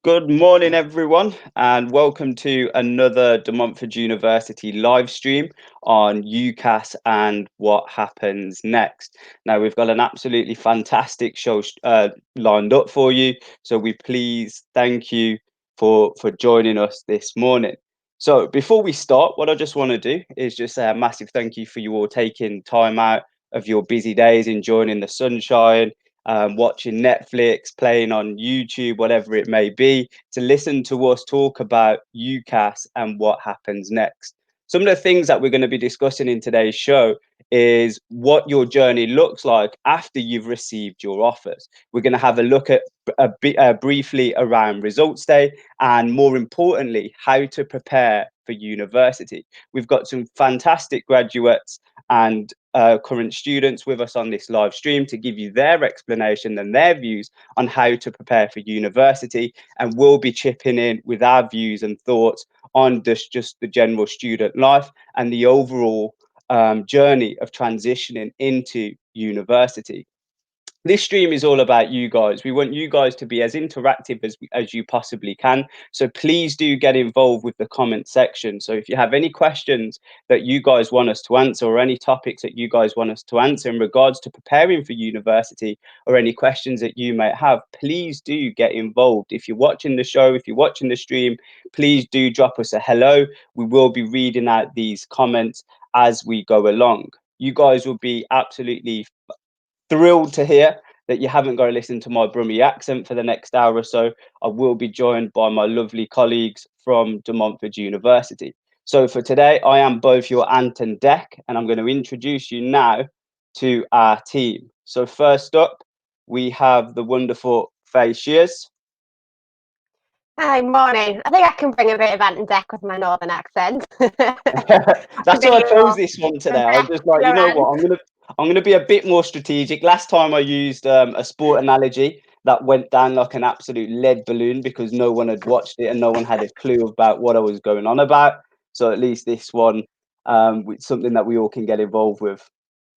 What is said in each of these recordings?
Good morning, everyone, and welcome to another Montfort University live stream on UCAS and what happens next. Now, we've got an absolutely fantastic show lined up for you, so we please thank you for joining us this morning. So, before we start, what I just want to do is just say a massive thank you for you all taking time out of your busy days, enjoying the sunshine, watching Netflix, playing on YouTube, whatever it may be, to listen to us talk about UCAS and what happens next. Some of the things that we're going to be discussing in today's show is what your journey looks like after you've received your offers. We're going to have a look at briefly around results day and, more importantly, how to prepare for university. We've got some fantastic graduates and current students with us on this live stream to give you their explanation and their views on how to prepare for university, and we'll be chipping in with our views and thoughts on just the general student life and the overall journey of transitioning into university. This stream is all about you guys. We want you guys to be as interactive as you possibly can. So please do get involved with the comment section. So if you have any questions that you guys want us to answer, or any topics that you guys want us to answer in regards to preparing for university, or any questions that you might have, please do get involved. If you're watching the show, if you're watching the stream, please do drop us a hello. We will be reading out these comments as we go along. You guys will be absolutely thrilled to hear that you haven't got to listen to my Brummie accent for the next hour or so. I will be joined by my lovely colleagues from Montfort University. So for today, I am both your Ant and Dec, and I'm going to introduce you now to our team. So first up, we have the wonderful Faye Shears. Hi, morning. I think I can bring a bit of Ant and Dec with my northern accent. That's why I chose this one today. I was just like, you know what, I'm gonna be a bit more strategic. Last time I used a sport analogy that went down like an absolute lead balloon because no one had watched it and no one had a clue about what I was going on about. So at least this one, with something that we all can get involved with.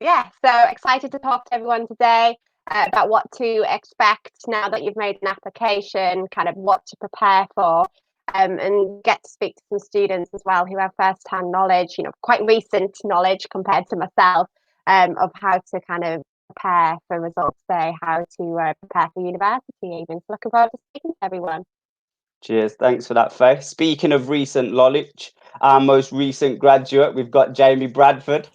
Yeah, so excited to talk to everyone today about what to expect now that you've made an application, kind of what to prepare for, and get to speak to some students as well who have first-hand knowledge, quite recent knowledge compared to myself, of how to kind of prepare for results day, how to prepare for university even. So looking forward to speaking to everyone. Cheers. Thanks for that, Faye. Speaking of recent knowledge, our most recent graduate, we've got Jamie Bradford.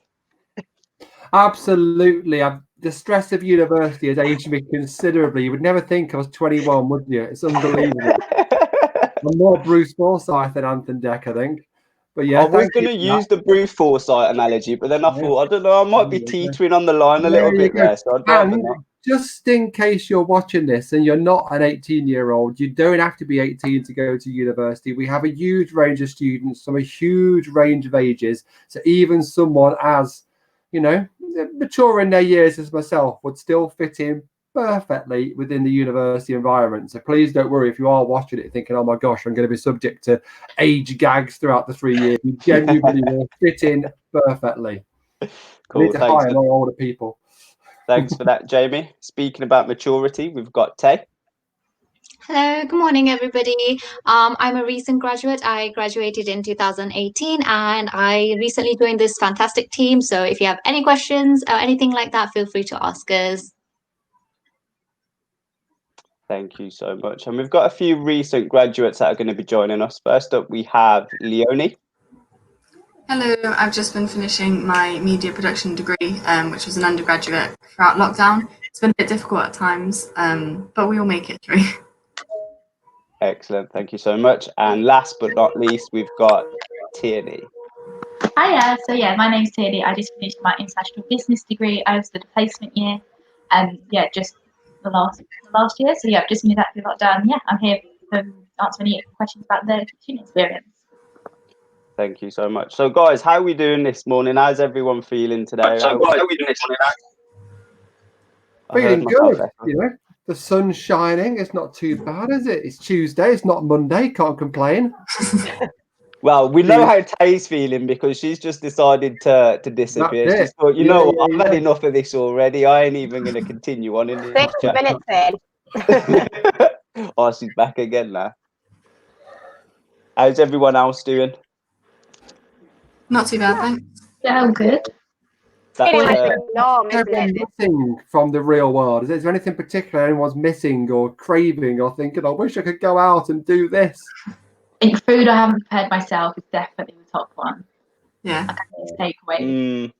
Absolutely. The stress of university has aged me considerably. You would never think I was 21, would you? It's unbelievable. I'm more Bruce Forsyth than Ant and Dec, I think. But yeah, I was going to use the Bruce Forsyth analogy, but then I thought, I don't know, I might be teetering on the line a little bit there, so I'd rather not. Just in case you're watching this and you're not an 18-year-old, you don't have to be 18 to go to university. We have a huge range of students from a huge range of ages. So even someone as, mature in their years as myself would still fit in perfectly within the university environment. So please don't worry if you are watching it thinking, oh my gosh, I'm going to be subject to age gags throughout the 3 years. You genuinely will fit in perfectly. Cool. Need to hire more older people. Thanks for that, Jamie. Speaking about maturity, we've got Tay. Hello, good morning, everybody. I'm a recent graduate. I graduated in 2018 and I recently joined this fantastic team. So if you have any questions or anything like that, feel free to ask us. Thank you so much. And we've got a few recent graduates that are going to be joining us. First up, we have Leonie. Hello, I've just been finishing my media production degree, which was an undergraduate throughout lockdown. It's been a bit difficult at times, but we will make it through. Excellent. Thank you so much. And last but not least, we've got Tierney. Hiya. So yeah, my name's Tierney. I just finished my international business degree. I was the placement year, and just the last year. So yeah, I've just finished that through lockdown. Yeah, I'm here to answer any questions about the student experience. Thank you so much. So guys, how are we doing this morning? How's everyone feeling today? So guys, how are we doing this morning? Feeling good. The sun's shining. It's not too bad, is it? It's Tuesday. It's not Monday. Can't complain. Well, we know how Tay's feeling because she's just decided to disappear. She's thought, I've had enough of this already. I ain't even going to continue on in this 6 minutes in. Oh, she's back again now. How's everyone else doing? Not too bad, thanks. Yeah, I'm good. That's Pretty much the norm, isn't Everyone it? missing from the real world. Is there anything particular anyone's missing or craving or thinking, I wish I could go out and do this? I think food I haven't prepared myself is definitely the top one. Yeah. I can just take away.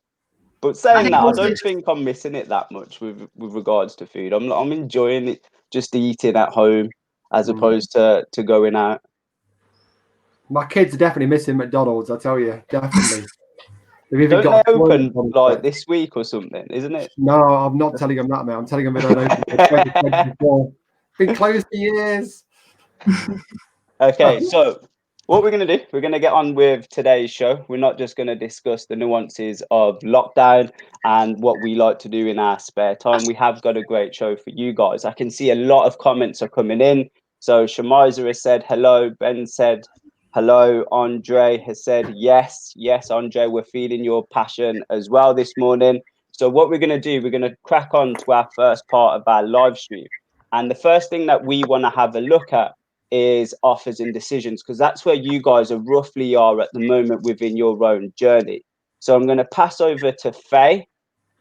But saying think that, I also don't just- think I'm missing it that much with regards to food. I'm enjoying it, just eating at home as opposed to going out. My kids are definitely missing McDonald's, I tell you, definitely. They've even Don't got they open toilets like on it. this week or something, isn't it? No, I'm not telling them that, mate. I'm telling them they don't open until 2024. Been closed for years. Okay, so what we're going to do, we're going to get on with today's show. We're not just going to discuss the nuances of lockdown and what we like to do in our spare time. We have got a great show for you guys. I can see a lot of comments are coming in. So Shamiza has said hello. Ben said hello. Andre has said yes. Yes, Andre, we're feeling your passion as well this morning. So what we're going to do, we're going to crack on to our first part of our live stream. And the first thing that we want to have a look at is offers and decisions, because that's where you guys are roughly are at the moment within your own journey. So I'm going to pass over to Faye,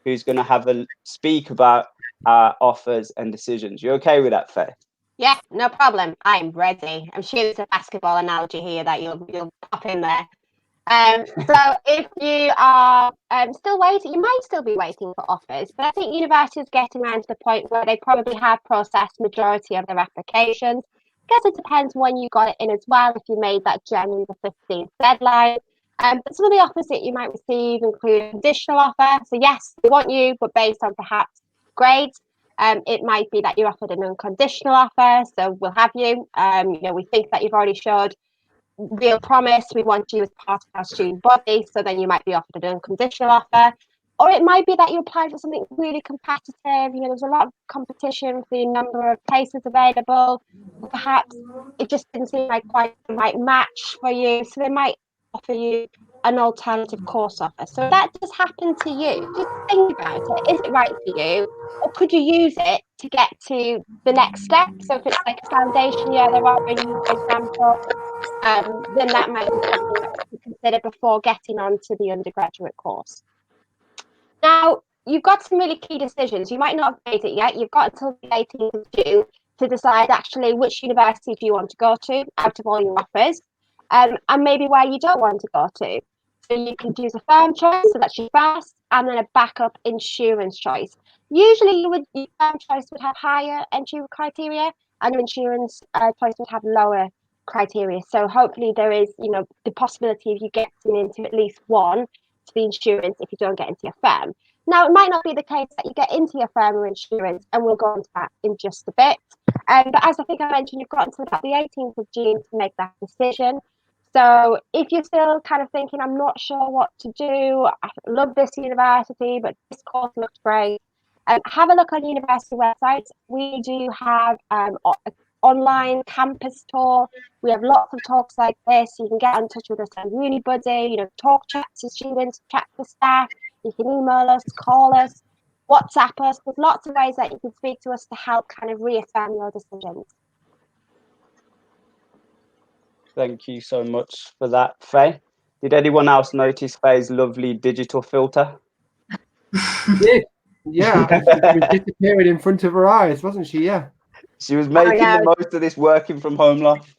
who's going to have a speak about offers and decisions. You okay with that, Faye? Yeah, no problem. I'm ready. I'm sure there's a basketball analogy here that you'll pop in there. So if you are still waiting, you might still be waiting for offers, but I think universities are getting around to the point where they probably have processed majority of their applications. I guess it depends when you got it in as well, if you made that January the 15th deadline. But some of the offers that you might receive include a conditional offer. So yes, we want you, but based on perhaps grades. It might be that you're offered an unconditional offer, so we'll have you. We think that you've already showed real promise. We want you as part of our student body, so then you might be offered an unconditional offer. Or it might be that you applied for something really competitive. There's a lot of competition for the number of places available. Perhaps it just didn't seem like quite the right match for you, so they might offer you an alternative course offer. So if that does happen to you, just think about it. Is it right for you? Or could you use it to get to the next step? So if it's like a foundation year they're offering you, for example, then that might be something that you consider before getting onto the undergraduate course. Now, you've got some really key decisions. You might not have made it yet. You've got until the 18th of June to decide actually which university do you want to go to out of all your offers, and maybe where you don't want to go to. So you can choose a firm choice, so that's your first, and then a backup insurance choice. Usually your firm choice would have higher entry criteria, and your insurance choice would have lower criteria. So hopefully there is, the possibility of you getting into at least one to the insurance if you don't get into your firm. Now, it might not be the case that you get into your firm or insurance, and we'll go into that in just a bit. But as I think I mentioned, you've got until about the 18th of June to make that decision. So if you're still kind of thinking, I'm not sure what to do, I love this university, but this course looks great, have a look on university websites. We do have online campus tour. We have lots of talks like this. You can get in touch with us on UniBuddy, talk, chat to students, chat to staff. You can email us, call us, WhatsApp us. There's lots of ways that you can speak to us to help kind of reaffirm your decisions. Thank you so much for that, Faye. Did anyone else notice Faye's lovely digital filter? Yeah, she was disappearing in front of her eyes, wasn't she? Yeah. She was making the most of this working from home life.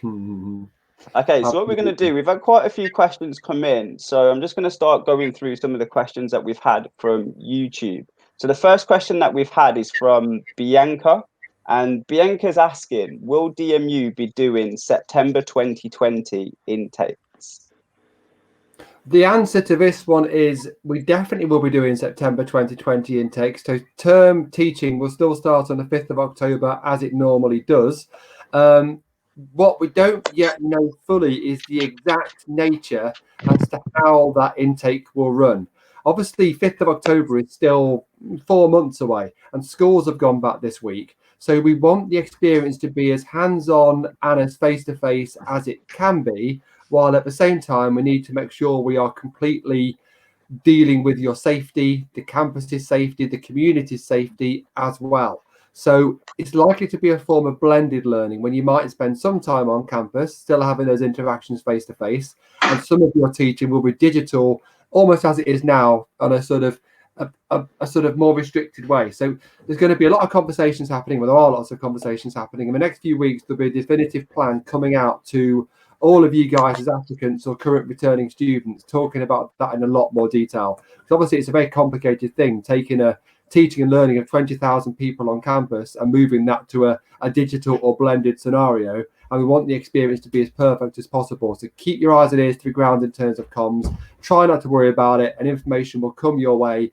Okay, so what we're going to do, we've had quite a few questions come in. So I'm just going to start going through some of the questions that we've had from YouTube. So the first question that we've had is from Bianca. And Bianca's asking, will DMU be doing September 2020 intakes? The answer to this one is we definitely will be doing September 2020 intakes. So term teaching will still start on the 5th of October as it normally does. What we don't yet know fully is the exact nature as to how that intake will run. Obviously, 5th of October is still 4 months away and schools have gone back this week. So we want the experience to be as hands-on and as face-to-face as it can be, while at the same time we need to make sure we are completely dealing with your safety, the campus's safety, the community's safety as well. So it's likely to be a form of blended learning when you might spend some time on campus, still having those interactions face to face, and some of your teaching will be digital, almost as it is now, on a sort of a sort of more restricted way. So there's going to be a lot of conversations happening. Well, there are lots of conversations happening. In the next few weeks, there'll be a definitive plan coming out to all of you guys as applicants or current returning students, talking about that in a lot more detail. Because obviously it's a very complicated thing, taking a teaching and learning of 20,000 people on campus and moving that to a digital or blended scenario. And we want the experience to be as perfect as possible. So keep your eyes and ears to the ground in terms of comms. Try not to worry about it, and information will come your way.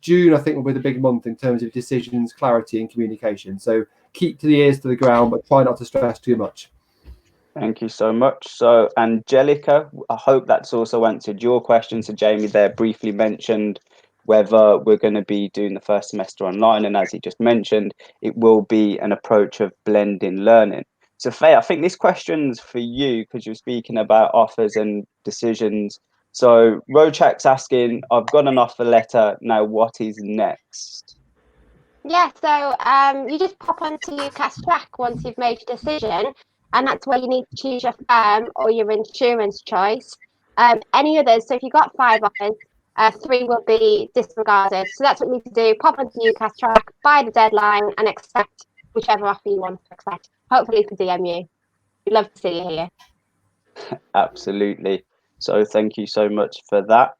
June, I think, will be the big month in terms of decisions, clarity, and communication. So keep the ears to the ground, but try not to stress too much. Thank you so much. So, Angelica, I hope that's also answered your question. So, Jamie there briefly mentioned whether we're going to be doing the first semester online. And as he just mentioned, it will be an approach of blending learning. So, Faye, I think this question's for you because you're speaking about offers and decisions. So, Rochak's asking, I've got an offer letter. Now, what is next? Yeah, so you just pop onto UCAS track once you've made your decision, and that's where you need to choose your firm or your insurance choice. Any others, so if you've got 5 offers, 3 will be disregarded. So that's what you need to do. Pop onto UCAS track by the deadline and accept whichever offer you want to accept. Hopefully for DMU. We'd love to see you here. Absolutely. So thank you so much for that.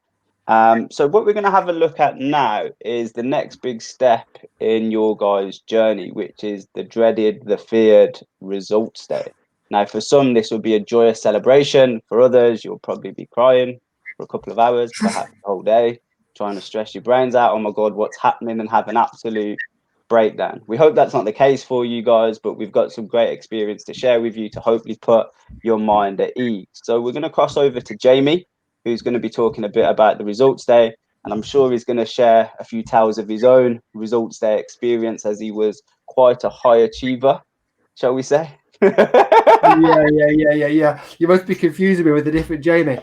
So what we're going to have a look at now is the next big step in your guys' journey, which is the dreaded, the feared results day. Now, for some, this will be a joyous celebration. For others, you'll probably be crying for a couple of hours, perhaps the whole day, trying to stress your brains out. Oh my God, what's happening? And have an absolute breakdown. We hope that's not the case for you guys, but we've got some great experience to share with you to hopefully put your mind at ease. So we're going to cross over to Jamie, who's going to be talking a bit about the results day. And I'm sure he's going to share a few tales of his own results day experience, as he was quite a high achiever, shall we say? Yeah. You must be confusing me with a different Jamie.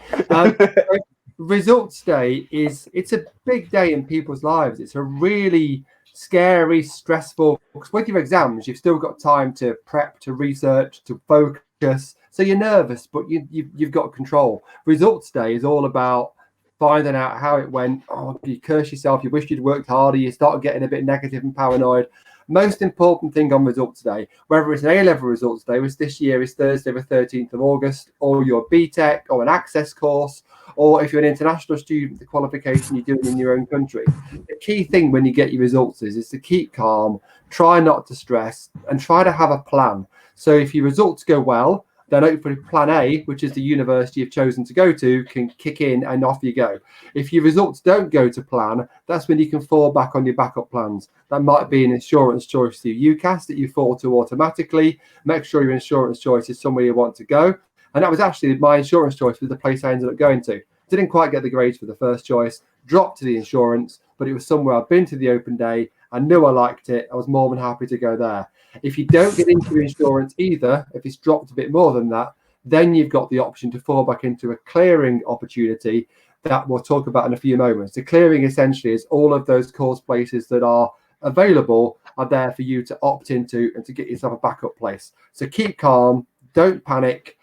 Results day it's a big day in people's lives. It's a really scary, stressful, because with your exams, you've still got time to prep, to research, to focus. So you're nervous, but you've got control. Results day is all about finding out how it went. Oh, you curse yourself. You wish you'd worked harder. You start getting a bit negative and paranoid. Most important thing on results day, whether it's an A-level results day, which this year is Thursday the 13th of August, or your BTEC or an access course, or if you're an international student, the qualification you're doing in your own country. The key thing when you get your results is to keep calm, try not to stress, and try to have a plan. So if your results go well, then hopefully plan A, which is the university you've chosen to go to, can kick in and off you go. If your results don't go to plan, that's when you can fall back on your backup plans. That might be an insurance choice through UCAS that you fall to automatically. Make sure your insurance choice is somewhere you want to go. And that was actually my insurance choice was the place I ended up going to. Didn't quite get the grades for the first choice, dropped to the insurance, but it was somewhere I've been to the open day. I knew I liked it. I was more than happy to go there. If you don't get into insurance either, if it's dropped a bit more than that, then you've got the option to fall back into a clearing opportunity that we'll talk about in a few moments. The clearing essentially is all of those course places that are available are there for you to opt into and to get yourself a backup place. So keep calm, don't panic,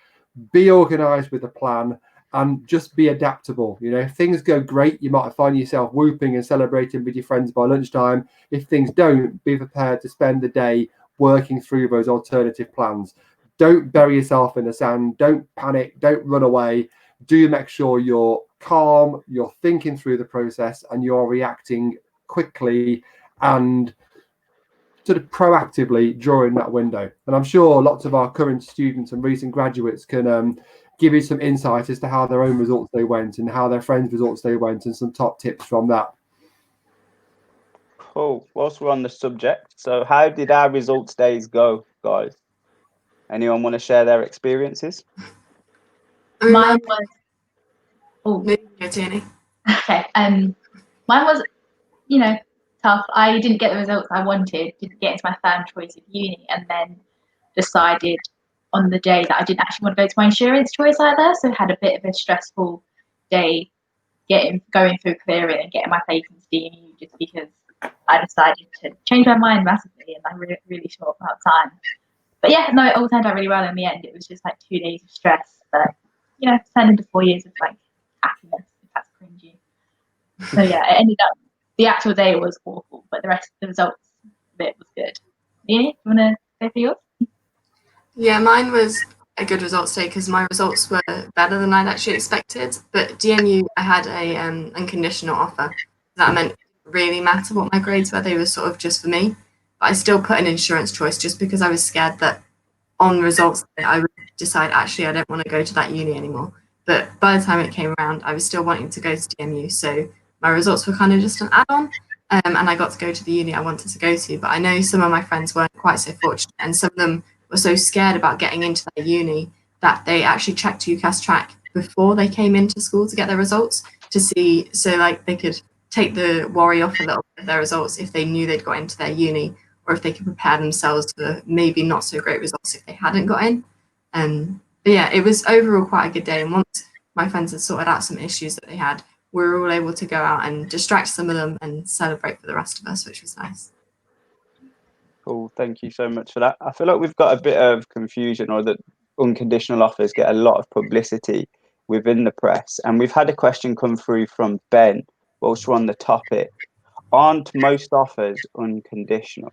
be organized with a plan, and just be adaptable. You know, if things go great, you might find yourself whooping and celebrating with your friends by lunchtime. If things don't, be prepared to spend the day working through those alternative plans. Don't bury yourself in the sand. Don't panic. Don't run away. Do make sure you're calm, you're thinking through the process, and you're reacting quickly and sort of proactively during that window. And I'm sure lots of our current students and recent graduates can give you some insight as to how their own results they went and how their friends' results they went, and some top tips from that. Cool. Whilst we're on the subject, so how did our results days go, guys? Anyone want to share their experiences? Mine was. Oh, Tierney. okay. Mine was, tough. I didn't get the results I wanted. Didn't get into my firm choice of uni, and then decided on the day that I didn't actually want to go to my insurance choice either. So had a bit of a stressful day going through clearing and getting my place in DMU, just because I decided to change my mind massively in a really short amount of time. But yeah, no, it all turned out really well in the end. It was just like 2 days of stress, but you know, turned into 4 years of like happiness, if that's cringy. So yeah, it ended up, the actual day was awful, but the rest of the results of it was good. Yeah, you want to go for yours? Yeah, mine was a good results day because my results were better than I'd actually expected. But DMU, I had a unconditional offer. That meant it didn't really matter what my grades were; they were sort of just for me. But I still put an insurance choice just because I was scared that on results day I would decide actually I don't want to go to that uni anymore. But by the time it came around, I was still wanting to go to DMU, so my results were kind of just an add-on. And I got to go to the uni I wanted to go to. But I know some of my friends weren't quite so fortunate, and some of them were so scared about getting into their uni that they actually checked UCAS track before they came into school to get their results to see, so like they could take the worry off a little bit of their results if they knew they'd got into their uni, or if they could prepare themselves for maybe not so great results if they hadn't got in. But yeah, it was overall quite a good day. And once my friends had sorted out some issues that they had, we were all able to go out and distract some of them and celebrate for the rest of us, which was nice. Cool. Thank you so much for that. I feel like we've got a bit of confusion, or that unconditional offers get a lot of publicity within the press. And we've had a question come through from Ben whilst we're on the topic. Aren't most offers unconditional?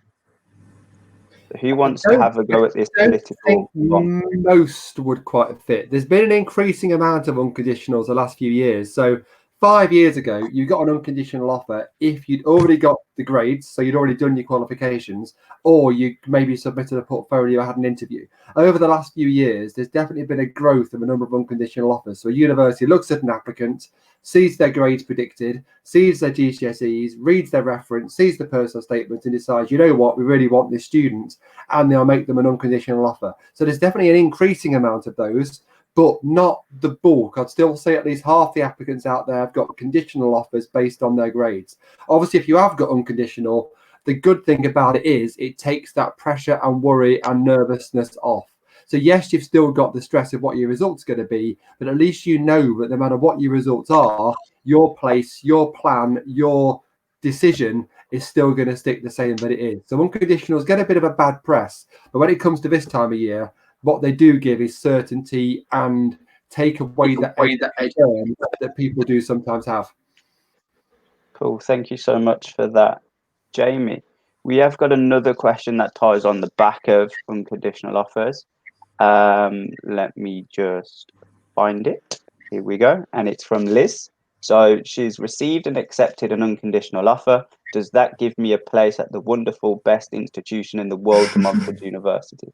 So who wants to have a go at this political bomb? Most would quite fit. There's been an increasing amount of unconditionals the last few years. So 5 years ago, you got an unconditional offer if you'd already got the grades, so you'd already done your qualifications, or you maybe submitted a portfolio or had an interview. Over the last few years, there's definitely been a growth of a number of unconditional offers. So a university looks at an applicant, sees their grades predicted, sees their GCSEs, reads their reference, sees the personal statement, and decides, you know what, we really want this student, and they'll make them an unconditional offer. So there's definitely an increasing amount of those, but not the bulk. I'd still say at least half the applicants out there have got conditional offers based on their grades. Obviously, if you have got unconditional, the good thing about it is it takes that pressure and worry and nervousness off. So yes, you've still got the stress of what your results are going to be, but at least you know that no matter what your results are, your place, your plan, your decision is still going to stick the same that it is. So unconditionals get a bit of a bad press, but when it comes to this time of year, what they do give is certainty and take away that that people do sometimes have. Cool. Thank you so much for that, Jamie. We have got another question that ties on the back of unconditional offers. Let me just find it. Here we go. And it's from Liz. So she's received and accepted an unconditional offer. Does that give me a place at the wonderful best institution in the world, Montfort University?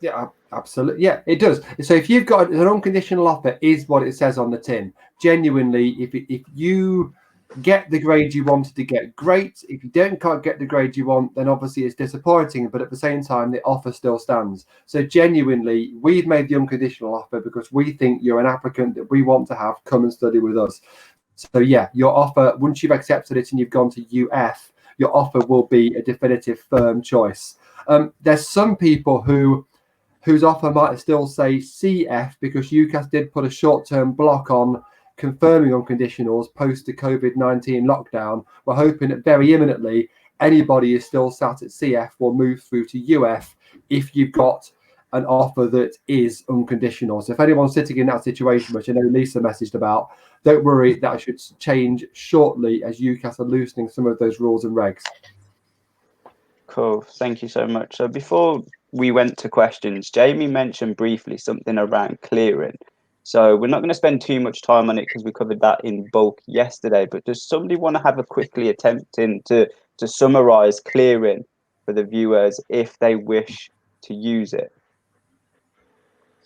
Yeah, absolutely. Yeah, it does. So if you've got an unconditional offer, is what it says on the tin. Genuinely, if you get the grade you wanted to get, great. If you can't get the grade you want, then obviously it's disappointing. But at the same time, the offer still stands. So genuinely, we've made the unconditional offer because we think you're an applicant that we want to have come and study with us. So yeah, your offer, once you've accepted it and you've gone to UF, your offer will be a definitive firm choice. There's some people whose offer might still say CF because UCAS did put a short-term block on confirming unconditionals post the COVID-19 lockdown. We're hoping that very imminently anybody is still sat at CF will move through to UF if you've got an offer that is unconditional. So if anyone's sitting in that situation, which I know Lisa messaged about, don't worry, that should change shortly as UCAS are loosening some of those rules and regs. Cool. Thank you so much. So before we went to questions, Jamie mentioned briefly something around clearing. So we're not going to spend too much time on it because we covered that in bulk yesterday. But does somebody want to have a quickly attempting to summarize clearing for the viewers if they wish to use it?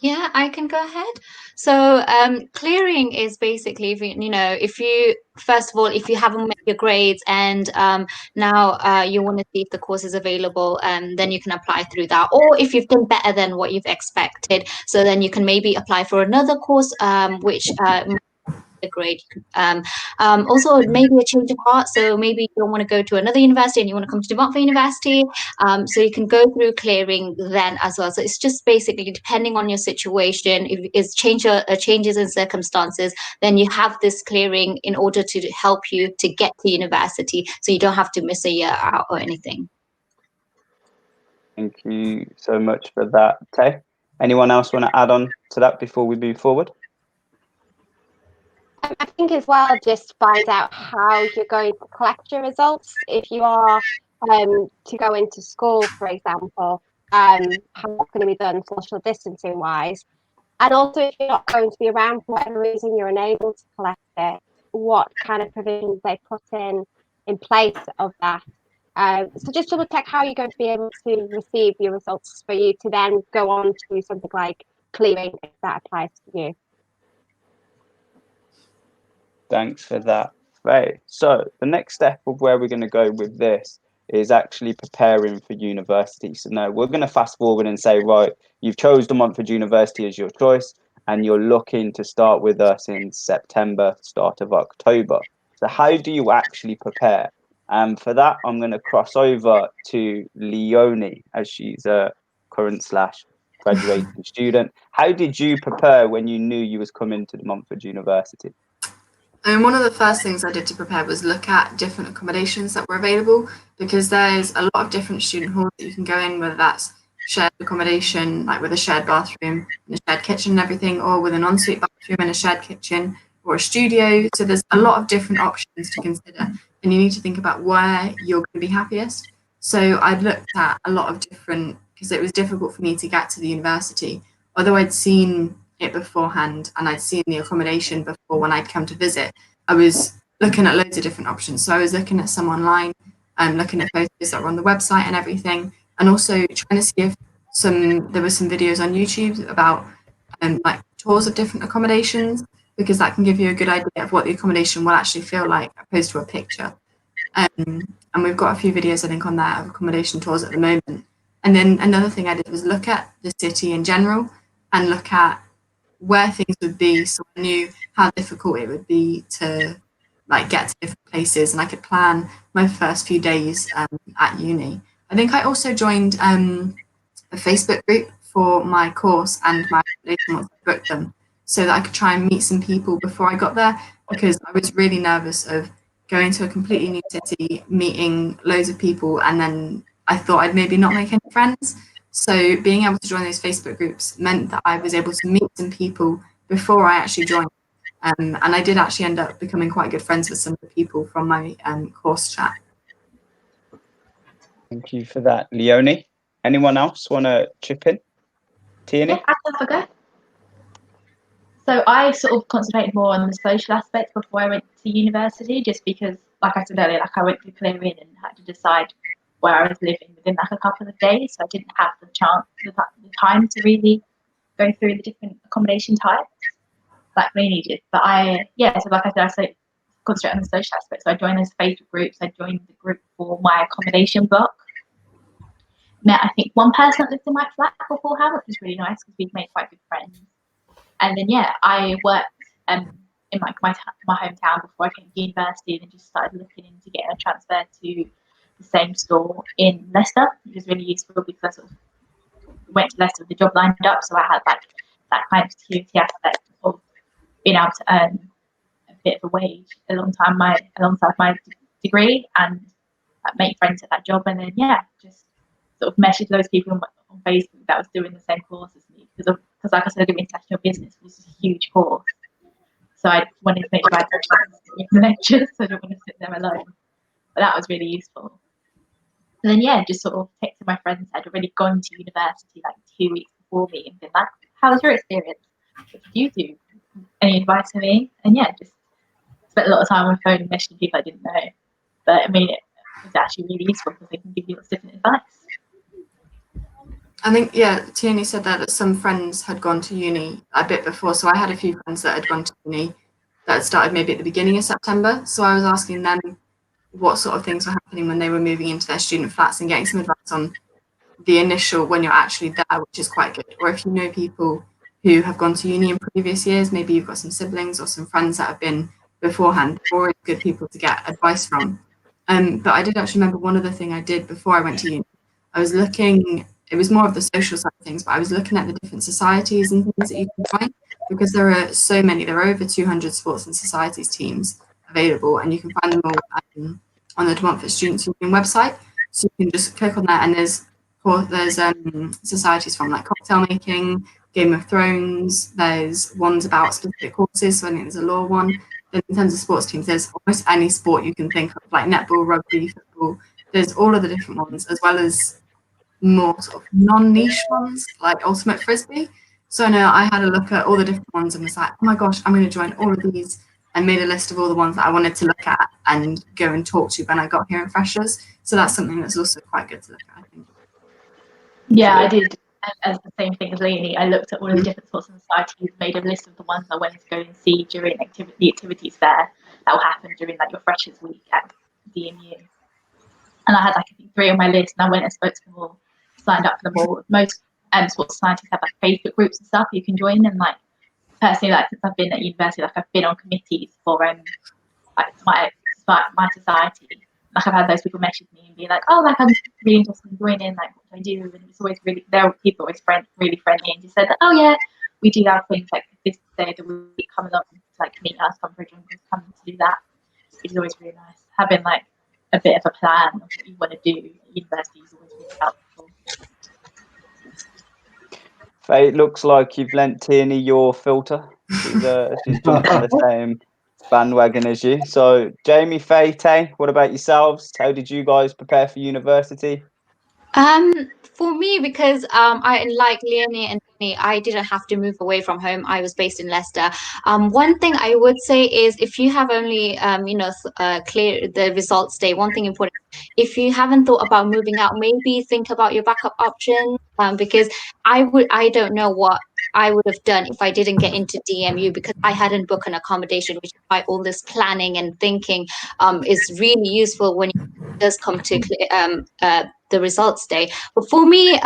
Yeah, I can go ahead. So clearing is basically, if you first of all, if you haven't met your grades and now you want to see if the course is available, then you can apply through that. Or if you've done better than what you've expected, so then you can maybe apply for another course, which a grade. Also, maybe a change of heart. So maybe you don't want to go to another university and you want to come to Montfort University. So you can go through clearing then as well. So it's just basically depending on your situation. If it's changes in circumstances, then you have this clearing in order to help you to get to university, so you don't have to miss a year out or anything. Thank you so much for that, Tay. Anyone else want to add on to that before we move forward? I think as well, just find out how you're going to collect your results. If you are to go into school, for example, how it's going to be done social distancing wise. And also, if you're not going to be around for whatever reason, you're unable to collect it, what kind of provisions they put in place of that. So just double check how you're going to be able to receive your results for you to then go on to something like clearing, if that applies to you. Thanks for that. Right. So the next step of where we're going to go with this is actually preparing for university. So now we're going to fast forward and say, right, you've chosen Montfort University as your choice, and you're looking to start with us in September, start of October. So how do you actually prepare? And for that, I'm going to cross over to Leonie, as she's a current / graduating student. How did you prepare when you knew you was coming to the Montfort University? And one of the first things I did to prepare was look at different accommodations that were available, because there's a lot of different student halls that you can go in, whether that's shared accommodation, like with a shared bathroom and a shared kitchen and everything, or with an ensuite bathroom and a shared kitchen, or a studio. So there's a lot of different options to consider, and you need to think about where you're going to be happiest. So I looked at a lot of different, because it was difficult for me to get to the university, although I'd seen it beforehand and I'd seen the accommodation before when I'd come to visit. I was looking at loads of different options. So I was looking at some online, looking at photos that were on the website and everything, and also trying to see if there were some videos on YouTube about like tours of different accommodations, because that can give you a good idea of what the accommodation will actually feel like opposed to a picture. And we've got a few videos, I think, on that of accommodation tours at the moment. And then another thing I did was look at the city in general and look at where things would be, so I knew how difficult it would be to like get to different places, and I could plan my first few days at uni. I think I also joined a Facebook group for my course and my accommodation once I booked them, so that I could try and meet some people before I got there, because I was really nervous of going to a completely new city, meeting loads of people, and then I thought I'd maybe not make any friends. So being able to join those Facebook groups meant that I was able to meet some people before I actually joined. And I did actually end up becoming quite good friends with some of the people from my course chat. Thank you for that, Leonie. Anyone else want to chip in? Tierney? Yeah, I can have a go. So I sort of concentrated more on the social aspect before I went to university, just because, like I said earlier, like I went through clearing and had to decide where I was living within like a couple of days, so I didn't have the time to really go through the different accommodation types like we needed. But so like I said, I concentrate on the social aspect. So I joined those Facebook groups. I joined the group for my accommodation block. Met, I think, one person that lived in my flat beforehand, which was really nice because we'd made quite good friends. And then I worked in my hometown before I came to university, and then just started looking into getting a transfer to the same store in Leicester, which was really useful because I sort of went to Leicester with the job lined up, so I had like that kind of security aspect of being able to earn a bit of a wage alongside my degree, and make friends at that job. And then just sort of messaged those people on Facebook that was doing the same course as me, because like I said, doing international business was a huge course, so I wanted to make sure I had the lectures, so I didn't want to sit there alone. But that was really useful. And then just sort of texted my friends that had already gone to university like 2 weeks before me and been like, how was your experience? What did you do? Any advice for me? And just spent a lot of time on the phone messaging people I didn't know. But I mean, it was actually really useful because they can give you lots of different advice. I think, Tierney said that some friends had gone to uni a bit before. So I had a few friends that had gone to uni that had started maybe at the beginning of September. So I was asking them what sort of things were happening when they were moving into their student flats and getting some advice on the initial, when you're actually there, which is quite good. Or if you know people who have gone to uni in previous years. Maybe you've got some siblings or some friends that have been beforehand. They're always good people to get advice from. But I did actually remember one other thing I did before I went to uni. I was looking, it was more of the social side of things, but I was looking at the different societies and things that you can join, because there are so many. There are over 200 sports and societies teams available, and you can find them all on the Montfort Students' Union website. So you can just click on that, and there's societies from like cocktail making, Game of Thrones. There's ones about specific courses. So I think there's a law one. Then in terms of sports teams, there's almost any sport you can think of, like netball, rugby, football. There's all of the different ones, as well as more sort of non-niche ones like ultimate frisbee. So I know I had a look at all the different ones and was like, oh my gosh, I'm going to join all of these, and made a list of all the ones that I wanted to look at and go and talk to when I got here in freshers. So that's something that's also quite good to look at, I think. Yeah, I did as the same thing as Leonie. I looked at all of the different sports and societies, made a list of the ones I wanted to go and see during the activities there that will happen during like your freshers week at DMU. And I had like I think 3 on my list, and I went and spoke to them all, signed up for them all. Most sports societies have like Facebook groups and stuff you can join, and like personally, like since I've been at university, like I've been on committees for like my society. Like I've had those people message me and be like, oh, like I'm really interested in joining, like what do I do? And it's always really, there are people always really friendly, and just said that, oh yeah, we do have things like this day of the week, come along to like meet us, come for a drink, come to do that. It's always really nice. Having like a bit of a plan of what you want to do at university is always really helpful. Faye, it looks like you've lent Tierney your filter. She's jumped on the same bandwagon as you. So Jamie, Faye, Tay, what about yourselves? How did you guys prepare for university? For me, because I like Leonie and Tony, I didn't have to move away from home. I was based in Leicester. One thing I would say is if you have only clear the results day, one thing important, if you haven't thought about moving out, maybe think about your backup option, because I don't know what I would have done if I didn't get into DMU, because I hadn't booked an accommodation, which is why all this planning and thinking is really useful when it does come to the results day. But for me,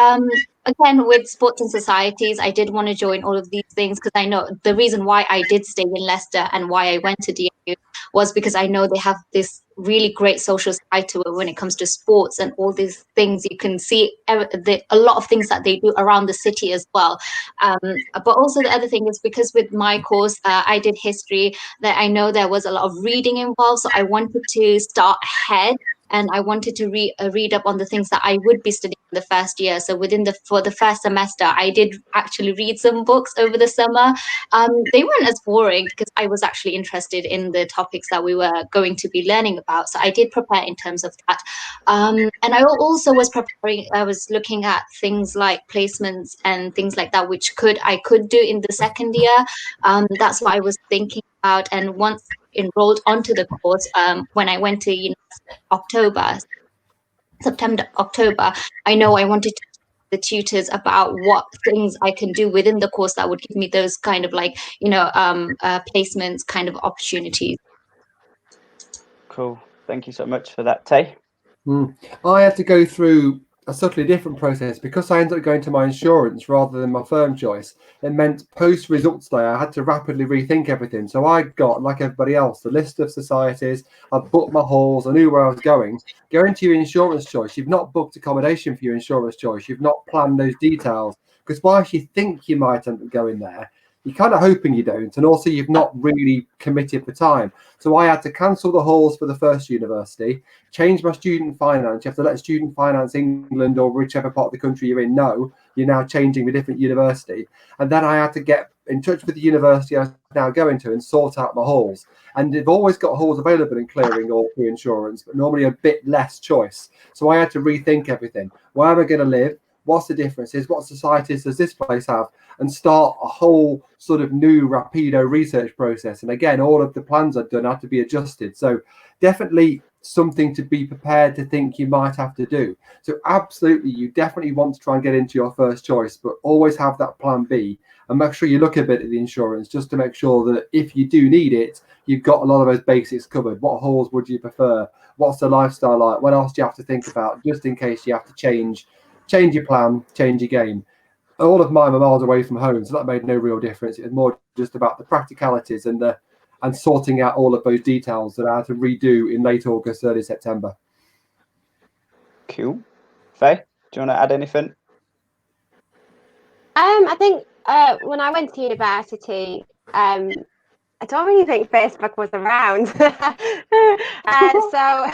again, with sports and societies, I did want to join all of these things because I know the reason why I did stay in Leicester and why I went to DMU was because I know they have this really great social side to it when it comes to sports and all these things. You can see a lot of things that they do around the city as well. But also the other thing is because with my course, I did history, that I know there was a lot of reading involved. So I wanted to start ahead, and I wanted to read up on the things that I would be studying in the first year. So for the first semester, I did actually read some books over the summer. They weren't as boring because I was actually interested in the topics that we were going to be learning about. So I did prepare in terms of that. And I also was preparing, I was looking at things like placements and things like that, which I could do in the second year. That's what I was thinking about. And once enrolled onto the course, when I went to September, October, I know I wanted to the tutors about what things I can do within the course that would give me those kind of like, placements kind of opportunities. Cool. Thank you so much for that, Tay. I had to go through a subtly different process because I ended up going to my insurance rather than my firm choice. It meant post results day I had to rapidly rethink everything. So I got, like everybody else, the list of societies. I booked my halls. I knew where I was going. Going to your insurance choice, you've not booked accommodation for your insurance choice. You've not planned those details, because whilst you think you might end up going there, you're kind of hoping you don't, and also you've not really committed the time. So I had to cancel the halls for the first university, change my student finance. You have to let Student Finance England or whichever part of the country you're in know you're now changing a different university. And then I had to get in touch with the university I was now going to and sort out my halls. And they've always got halls available in clearing or through insurance, but normally a bit less choice. So I had to rethink everything. Where am I going to live? What's the differences? What societies does this place have? And start a whole sort of new rapido research process. And again, all of the plans I'd done had to be adjusted. So definitely something to be prepared to think you might have to do. So absolutely, you definitely want to try and get into your first choice, but always have that plan B and make sure you look a bit at the insurance just to make sure that if you do need it, you've got a lot of those basics covered. What halls would you prefer? What's the lifestyle like? What else do you have to think about just in case you have to change your plan, change your game? all of mine were miles away from home, so that made no real difference. It was more just about the practicalities and sorting out all of those details that I had to redo in late August, early September. Cool. Faye, do you want to add anything? I think when I went to university, I don't really think Facebook was around. So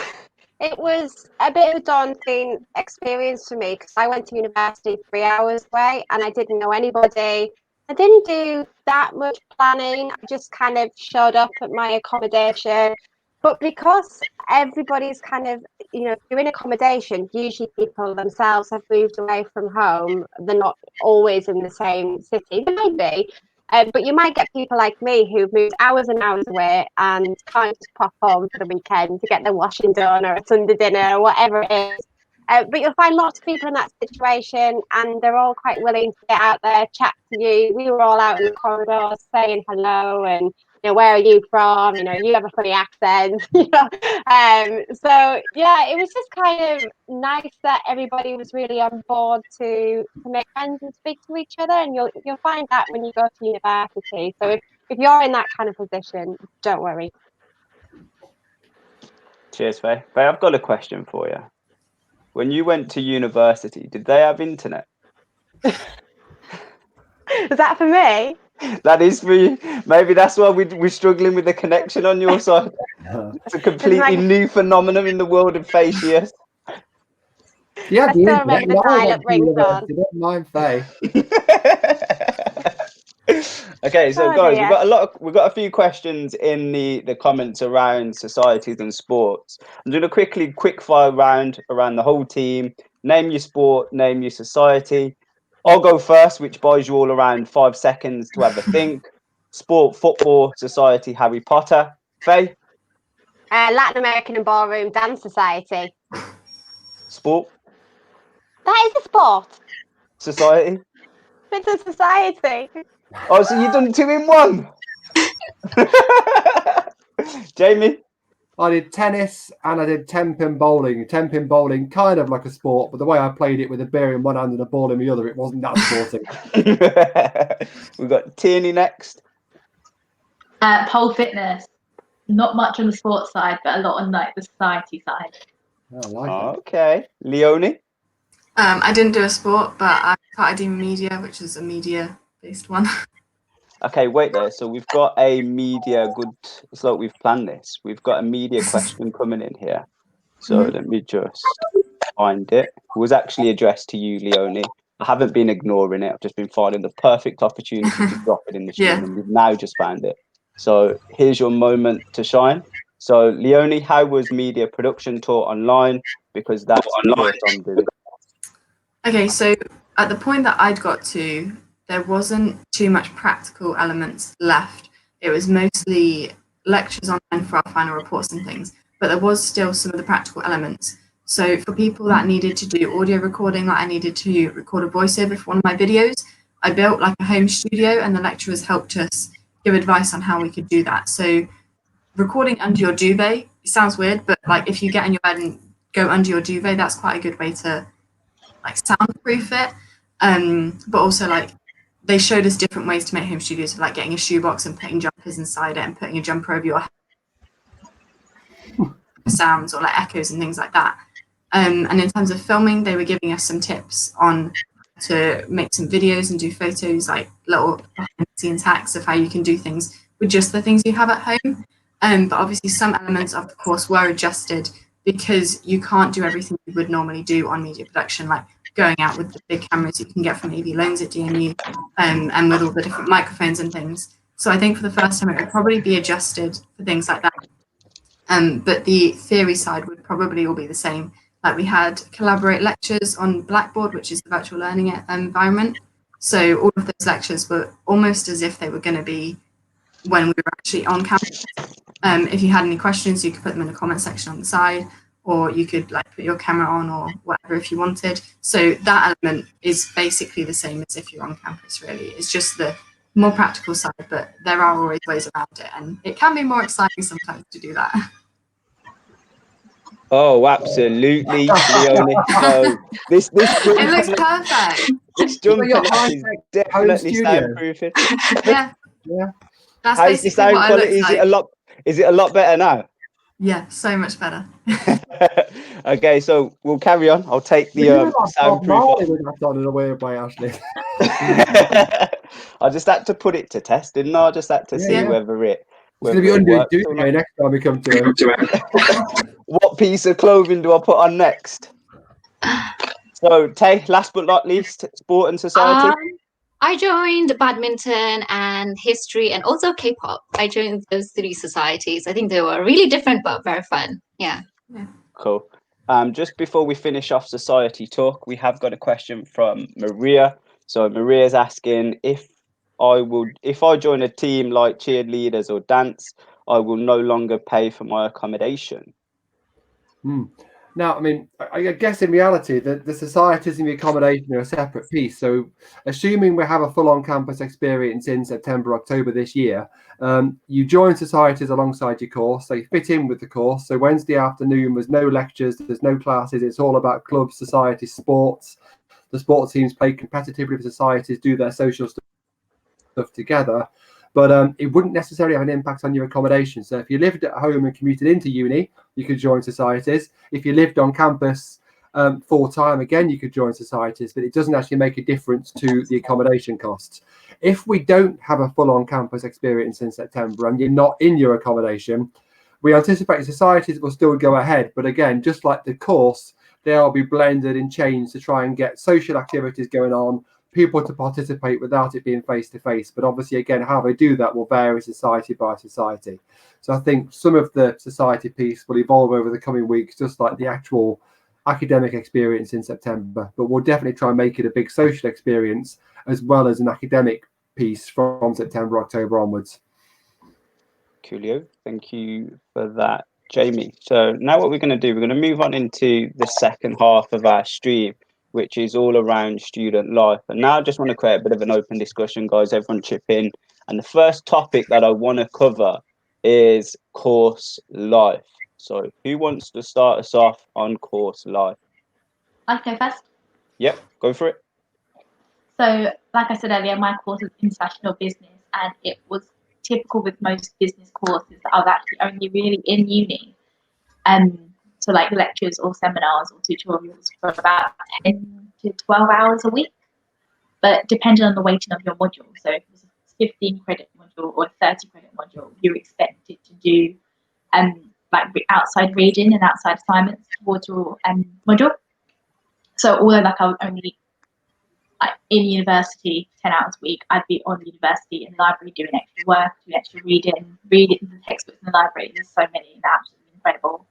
it was a bit of a daunting experience for me because I went to university 3 hours away and I didn't know anybody. I didn't do that much planning. I just kind of showed up at my accommodation. But because everybody's kind of, doing accommodation, usually people themselves have moved away from home. They're not always in the same city. They might be. But you might get people like me who've moved hours and hours away and can't just pop home for the weekend to get their washing done or a Sunday dinner or whatever it is. But you'll find lots of people in that situation and they're all quite willing to get out there, chat to you. We were all out in the corridors saying hello and, where are you from? You have a funny accent. So yeah, it was just kind of nice that everybody was really on board to make friends and speak to each other. And you'll find that when you go to university. So if you're in that kind of position, don't worry. Cheers, Faye. Faye, I've got a question for you. When you went to university, did they have internet? Is that for me? That is for you. Maybe that's why we're struggling with the connection on your side. It's a completely new phenomenon in the world of facius. Yeah, I still remember the dial-up ringtone. Don't mind Faye. Okay, so guys, we've got a few questions in the comments around societies and sports. I'm doing a quick fire round around the whole team. Name your sport, name your society. I'll go first, which buys you all around 5 seconds to have a think. Sport, football, society, Harry Potter. Faye? Latin American and Ballroom Dance Society. Sport? That is a sport. Society? It's a society. Oh, so you've done 2 in 1. Jamie? I did tennis and I did 10-pin bowling. 10-pin bowling, kind of like a sport, but the way I played it with a beer in one hand and a ball in the other, it wasn't that sporting. We've got Tierney next. Pole fitness. Not much on the sports side, but a lot on the society side. I like it. Okay. Leonie? I didn't do a sport, but I started doing media, which is a media-based one. Okay, wait there. So we've got a media it's like we've planned this. We've got a media question coming in here. So let me just find it. It was actually addressed to you, Leonie. I haven't been ignoring it. I've just been finding the perfect opportunity to drop it in the stream, and we've now just found it. So here's your moment to shine. So Leonie, how was media production taught online? Because that's what I'm doing. Okay, so at the point that I'd got to, there wasn't too much practical elements left. It was mostly lectures online for our final reports and things, but there was still some of the practical elements. So for people that needed to do audio recording, like I needed to record a voiceover for one of my videos, I built like a home studio and the lecturers helped us give advice on how we could do that. So recording under your duvet, it sounds weird, but like if you get in your bed and go under your duvet, that's quite a good way to like soundproof it. But also like they showed us different ways to make home studios, like getting a shoebox and putting jumpers inside it and putting a jumper over your head, sounds or like echoes and things like that. And in terms of filming, they were giving us some tips on to make some videos and do photos, like little behind the scenes hacks of how you can do things with just the things you have at home. But obviously some elements of the course were adjusted because you can't do everything you would normally do on media production, like going out with the big cameras you can get from AV loans at DMU, and with all the different microphones and things. So I think for the first time it would probably be adjusted for things like that. But the theory side would probably all be the same. Like we had collaborate lectures on Blackboard, which is the virtual learning environment. So all of those lectures were almost as if they were going to be when we were actually on campus. If you had any questions, you could put them in the comment section on the side, or you could like put your camera on or whatever if you wanted. So that element is basically the same as if you're on campus, really. It's just the more practical side, but there are always ways around it, and it can be more exciting sometimes to do that. Oh, absolutely, Leonie. So this It looks perfect. This You've got jumping your up is high-tech home definitely studio. soundproofing. Yeah, Yeah. that's How's the basically sound what I quality? look like. Is it a lot better now? Yeah, so much better. Okay, so we'll carry on. I'll take the You're doing like Bob soundproof Marley off. with that on in a weird way, Ashley. I just had to put it to test, didn't I? I just had to Yeah, see yeah. whether it It's going to be whether it under his worked or duvet not. next time we come to him. What piece of clothing do I put on next? So, Tay, last but not least, sport and society. I joined badminton and history and also K-pop. I joined those three societies. I think they were really different but very fun. Yeah. Cool. Just before we finish off society talk, we have got a question from Maria. So Maria's asking if I join a team like cheerleaders or dance, I will no longer pay for my accommodation. Now, I mean, I guess in reality, the societies and the accommodation are a separate piece. So, assuming we have a full on-campus experience in September, October this year, you join societies alongside your course. They fit in with the course. So, Wednesday afternoon, there's no lectures, there's no classes. It's all about clubs, societies, sports. The sports teams play competitively with societies, do their social stuff together. But it wouldn't necessarily have an impact on your accommodation. So if you lived at home and commuted into uni, you could join societies. If you lived on campus full time, again, you could join societies, but it doesn't actually make a difference to the accommodation costs. If we don't have a full on campus experience in September and you're not in your accommodation, we anticipate societies will still go ahead. But again, just like the course, they'll be blended and changed to try and get social activities going on, people to participate without it being face to face. But obviously, again, how they do that will vary society by society. So I think some of the society piece will evolve over the coming weeks, just like the actual academic experience in September. But we'll definitely try and make it a big social experience as well as an academic piece from September, October onwards. Coolio. Thank you for that, Jamie. So now what we're going to do, we're going to move on into the second half of our stream, which is all around student life. And now I just want to create a bit of an open discussion, guys. Everyone chip in. And the first topic that I want to cover is course life. So who wants to start us off on course life? I'll go first. Yep, go for it. So, like I said earlier, my course is international business, and it was typical with most business courses that I was actually only really in uni. So like lectures or seminars or tutorials for about 10 to 12 hours a week, but depending on the weighting of your module. So if it was a 15 credit module or a 30 credit module, you're expected to do like outside reading and outside assignments towards your module. So although like I was only in university 10 hours a week, I'd be on university in the library doing extra work, doing extra reading the textbooks in the library. There's so many, and they're absolutely incredible.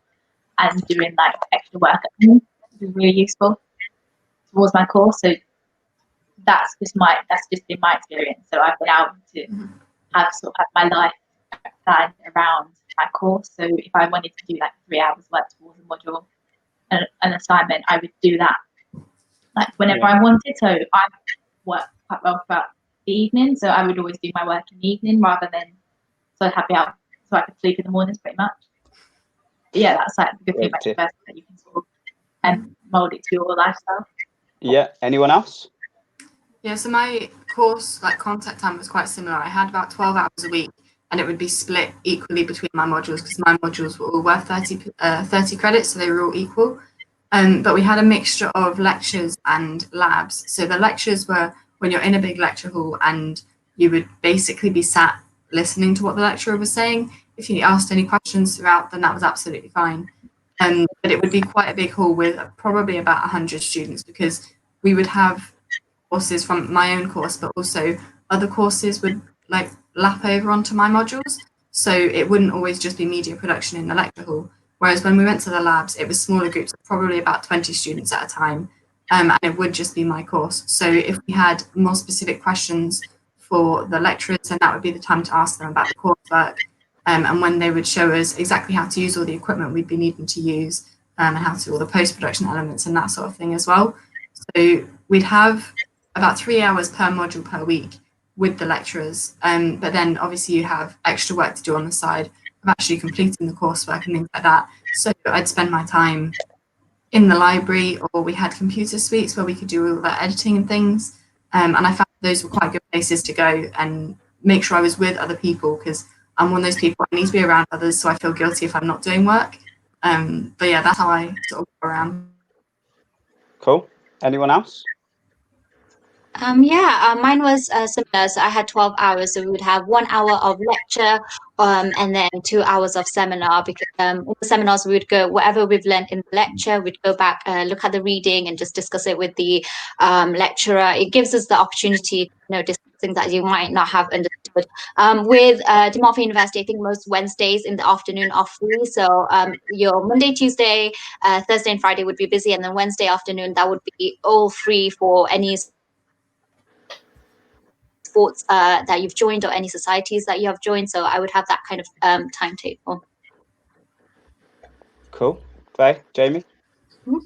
And doing like extra work at home, which is really useful towards my course. So that's just been my experience. So I've been able to have my life planned around my course. So if I wanted to do like 3 hours work towards a module, an assignment, I would do that like whenever I wanted. So I work quite well throughout the evening. So I would always do my work in the evening rather than so happy out so I could sleep in the mornings pretty much. But yeah, that's like the good thing about university, that you can sort of mold it to your lifestyle. Yeah. Anyone else? Yeah, so my course contact time was quite similar. I had about 12 hours a week, and it would be split equally between my modules because my modules were all worth 30 credits, so they were all equal. But we had a mixture of lectures and labs. So the lectures were when you're in a big lecture hall and you would basically be sat listening to what the lecturer was saying. If you asked any questions throughout, then that was absolutely fine. But it would be quite a big hall with probably about 100 students because we would have courses from my own course, but also other courses would lap over onto my modules. So it wouldn't always just be media production in the lecture hall. Whereas when we went to the labs, it was smaller groups, probably about 20 students at a time, and it would just be my course. So if we had more specific questions for the lecturers, then that would be the time to ask them about the coursework, and when they would show us exactly how to use all the equipment we'd be needing to use, and how to do all the post-production elements and that sort of thing as well. So we'd have about 3 hours per module per week with the lecturers, but then obviously you have extra work to do on the side of actually completing the coursework and things like that. So I'd spend my time in the library, or we had computer suites where we could do all that editing and things. And I found those were quite good places to go and make sure I was with other people, because I'm one of those people, I need to be around others, so I feel guilty if I'm not doing work. But yeah, that's how I sort of go around. Cool. Anyone else? Mine was similar. So I had 12 hours. So we would have 1 hour of lecture and then 2 hours of seminar. Because in the seminars, we would go, whatever we've learned in the lecture, we'd go back, look at the reading and just discuss it with the lecturer. It gives us the opportunity to discuss things that you might not have understood. With Montfort University, I think most Wednesdays in the afternoon are free. So your Monday, Tuesday, Thursday and Friday would be busy. And then Wednesday afternoon, that would be all free for any sports that you've joined or any societies that you have joined. So I would have that kind of timetable. Cool. Faye, Jamie? Mhm.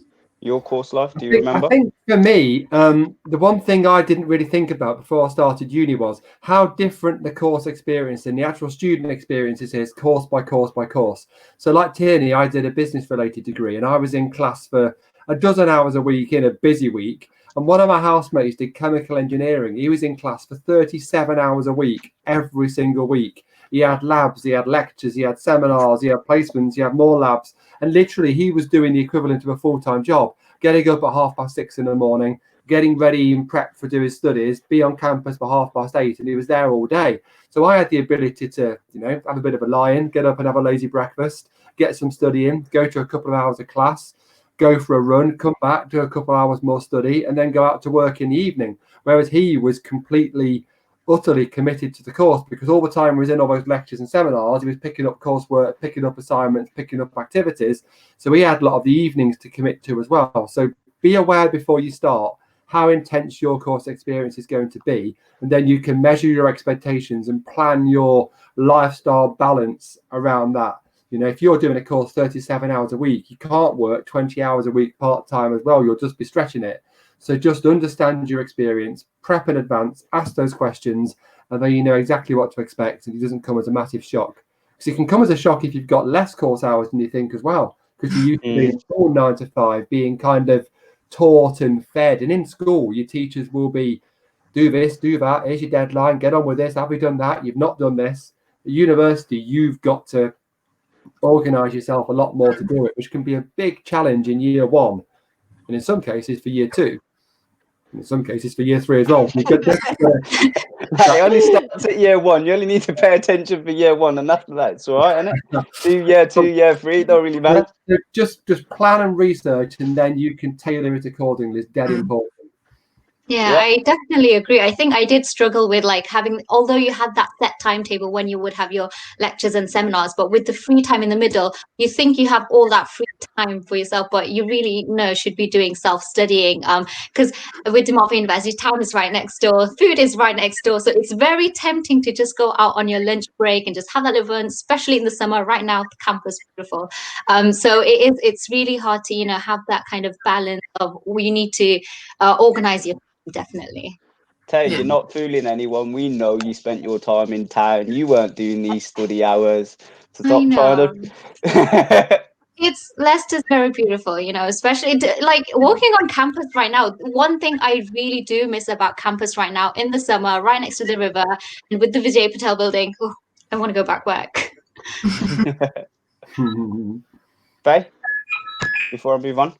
Your course life, do you remember? I think for me, the one thing I didn't really think about before I started uni was how different the course experience and the actual student experiences is course by course by course. So like Tierney, I did a business related degree and I was in class for a dozen hours a week in a busy week. And one of my housemates did chemical engineering. He was in class for 37 hours a week, every single week. He had labs, he had lectures, he had seminars, he had placements, he had more labs. And literally he was doing the equivalent of a full-time job, getting up at 6:30 in the morning, getting ready and prepped for doing studies, be on campus for 8:30, and he was there all day. So I had the ability to, have a bit of a lie-in, get up and have a lazy breakfast, get some study in, go to a couple of hours of class, go for a run, come back, do a couple of hours more study, and then go out to work in the evening. Whereas he was completely, utterly committed to the course, because all the time he was in all those lectures and seminars, he was picking up coursework, picking up assignments, picking up activities. So he had a lot of the evenings to commit to as well. So be aware before you start how intense your course experience is going to be, and then you can measure your expectations and plan your lifestyle balance around that. If you're doing a course 37 hours a week, you can't work 20 hours a week part-time as well. You'll just be stretching it. So just understand your experience, prep in advance, ask those questions, and then you know exactly what to expect, and it doesn't come as a massive shock. Because it can come as a shock if you've got less course hours than you think as well, because you used to be in school 9 to 5, being kind of taught and fed. And in school, your teachers will be, do this, do that, here's your deadline, get on with this, have you done that, you've not done this. At university, you've got to organise yourself a lot more to do it, which can be a big challenge in year 1, and in some cases for year 2. In some cases for year 3 as well. It only starts at year 1. You only need to pay attention for year 1, and after that, it's all right, isn't it? Year 2, year 3, don't really matter. Just plan and research, and then you can tailor it accordingly. It's dead important. Yeah, I definitely agree. I think I did struggle with having, although you had that set timetable when you would have your lectures and seminars, but with the free time in the middle, you think you have all that free time for yourself, but you really should be doing self-studying. Because with Montfort University, town is right next door, food is right next door. So it's very tempting to just go out on your lunch break and just have that little fun, especially in the summer. Right now, the campus is beautiful. So it's really hard to, have that kind of balance of you need to organize your definitely. Ted, you're not fooling anyone. We know you spent your time in town. You weren't doing these study hours. So stop trying to. Leicester's very beautiful, especially walking on campus right now. One thing I really do miss about campus right now in the summer, right next to the river and with the Vijay Patel building, I want to go back work. Faye, before I move on.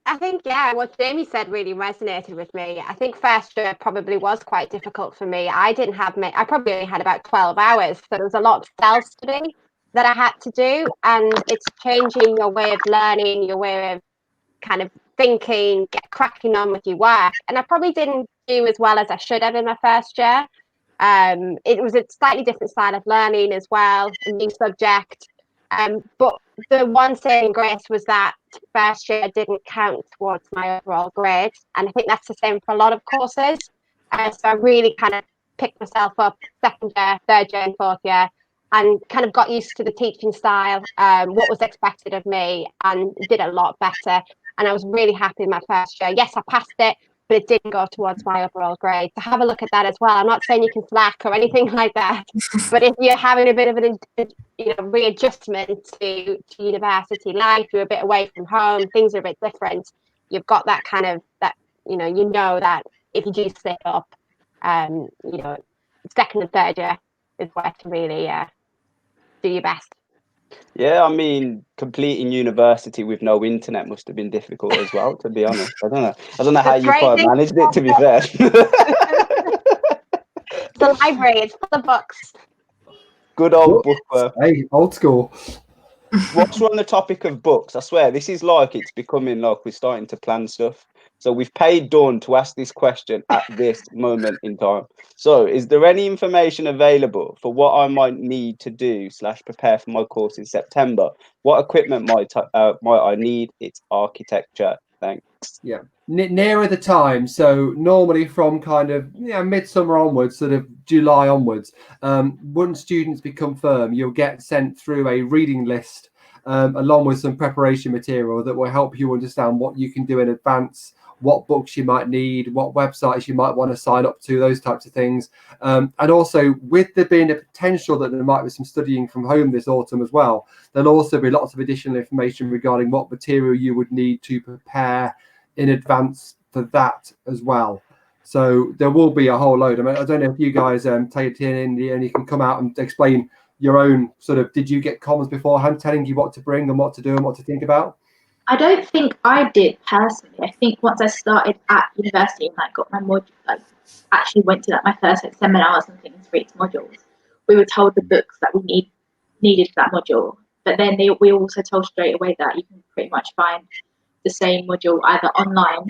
I think, what Jamie said really resonated with me. I think first year probably was quite difficult for me. I probably only had about 12 hours, so there was a lot of self-study that I had to do, and it's changing your way of learning, your way of kind of thinking, get cracking on with your work. And I probably didn't do as well as I should have in my first year. It was a slightly different style of learning as well, a new subject. But the one saving grace was that first year didn't count towards my overall grade. And I think that's the same for a lot of courses. So I really kind of picked myself up second year, third year and fourth year, and kind of got used to the teaching style, what was expected of me, and did a lot better. And I was really happy in my first year. Yes, I passed it. but it didn't go towards my overall grade. So have a look at that as well. I'm not saying you can slack or anything like that, but if you're having a bit of an readjustment to university life, you're a bit away from home, things are a bit different. You've got that kind of that you know that if you do slip up, second and third year is where to really do your best. Yeah, I mean, completing university with no internet must have been difficult as well, to be honest. I don't know how you quite managed it, to be fair. The library, it's full of books. Good old book. Hey, old school. Whilst we're on the topic of books, I swear this is like it's becoming like we're starting to plan stuff. So we've paid Dawn to ask this question at this moment in time. So is there any information available for what I might need to do / prepare for my course in September? What equipment might I need? It's architecture. Thanks. Yeah, nearer the time. So normally from kind of midsummer onwards, sort of July onwards, once students become firm, you'll get sent through a reading list along with some preparation material that will help you understand what you can do in advance, what books you might need, what websites you might want to sign up to, those types of things. And also with there being a potential that there might be some studying from home this autumn as well, there'll also be lots of additional information regarding what material you would need to prepare in advance for that as well. So there will be a whole load. I mean, I don't know if you guys take it in and you can come out and explain your own sort of, did you get comms beforehand telling you what to bring and what to do and what to think about? I don't think I did personally. I think once I started at university and got my module, actually went to my first seminars and things for each modules, we were told the books that we needed for that module. But then we also told straight away that you can pretty much find the same module either online,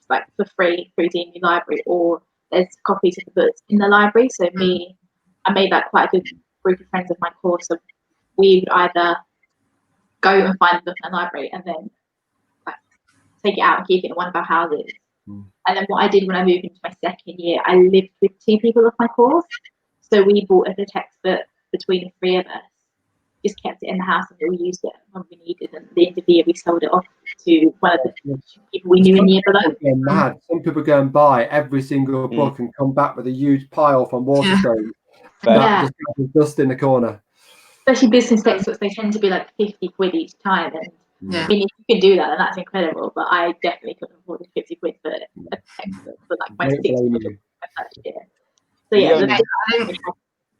for free through the EMU library, or there's copies of the books in the library. So I made quite a good group of friends of my course. So we would either go and find the book in the library and then take it out and keep it in one of our houses. And then what I did when I moved into my second year, I lived with 2 people of my course. So we bought the textbook between the 3 of us, just kept it in the house and we used it when we needed. And at the end of the year, we sold it off to one of the people we knew in the year below. Mad. Some people go and buy every single book and come back with a huge pile from Waterstone. Just dust in the corner. Especially business textbooks, they tend to be 50 quid each time. And I mean, if you can do that, then that's incredible. But I definitely couldn't afford the 50 quid for a textbook for my 6th year. So I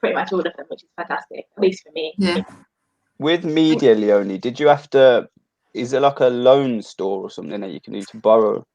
pretty much all of them, which is fantastic, at least for me. Yeah. With media, Leonie, did you have to? Is it like a loan store or something that you can need to borrow?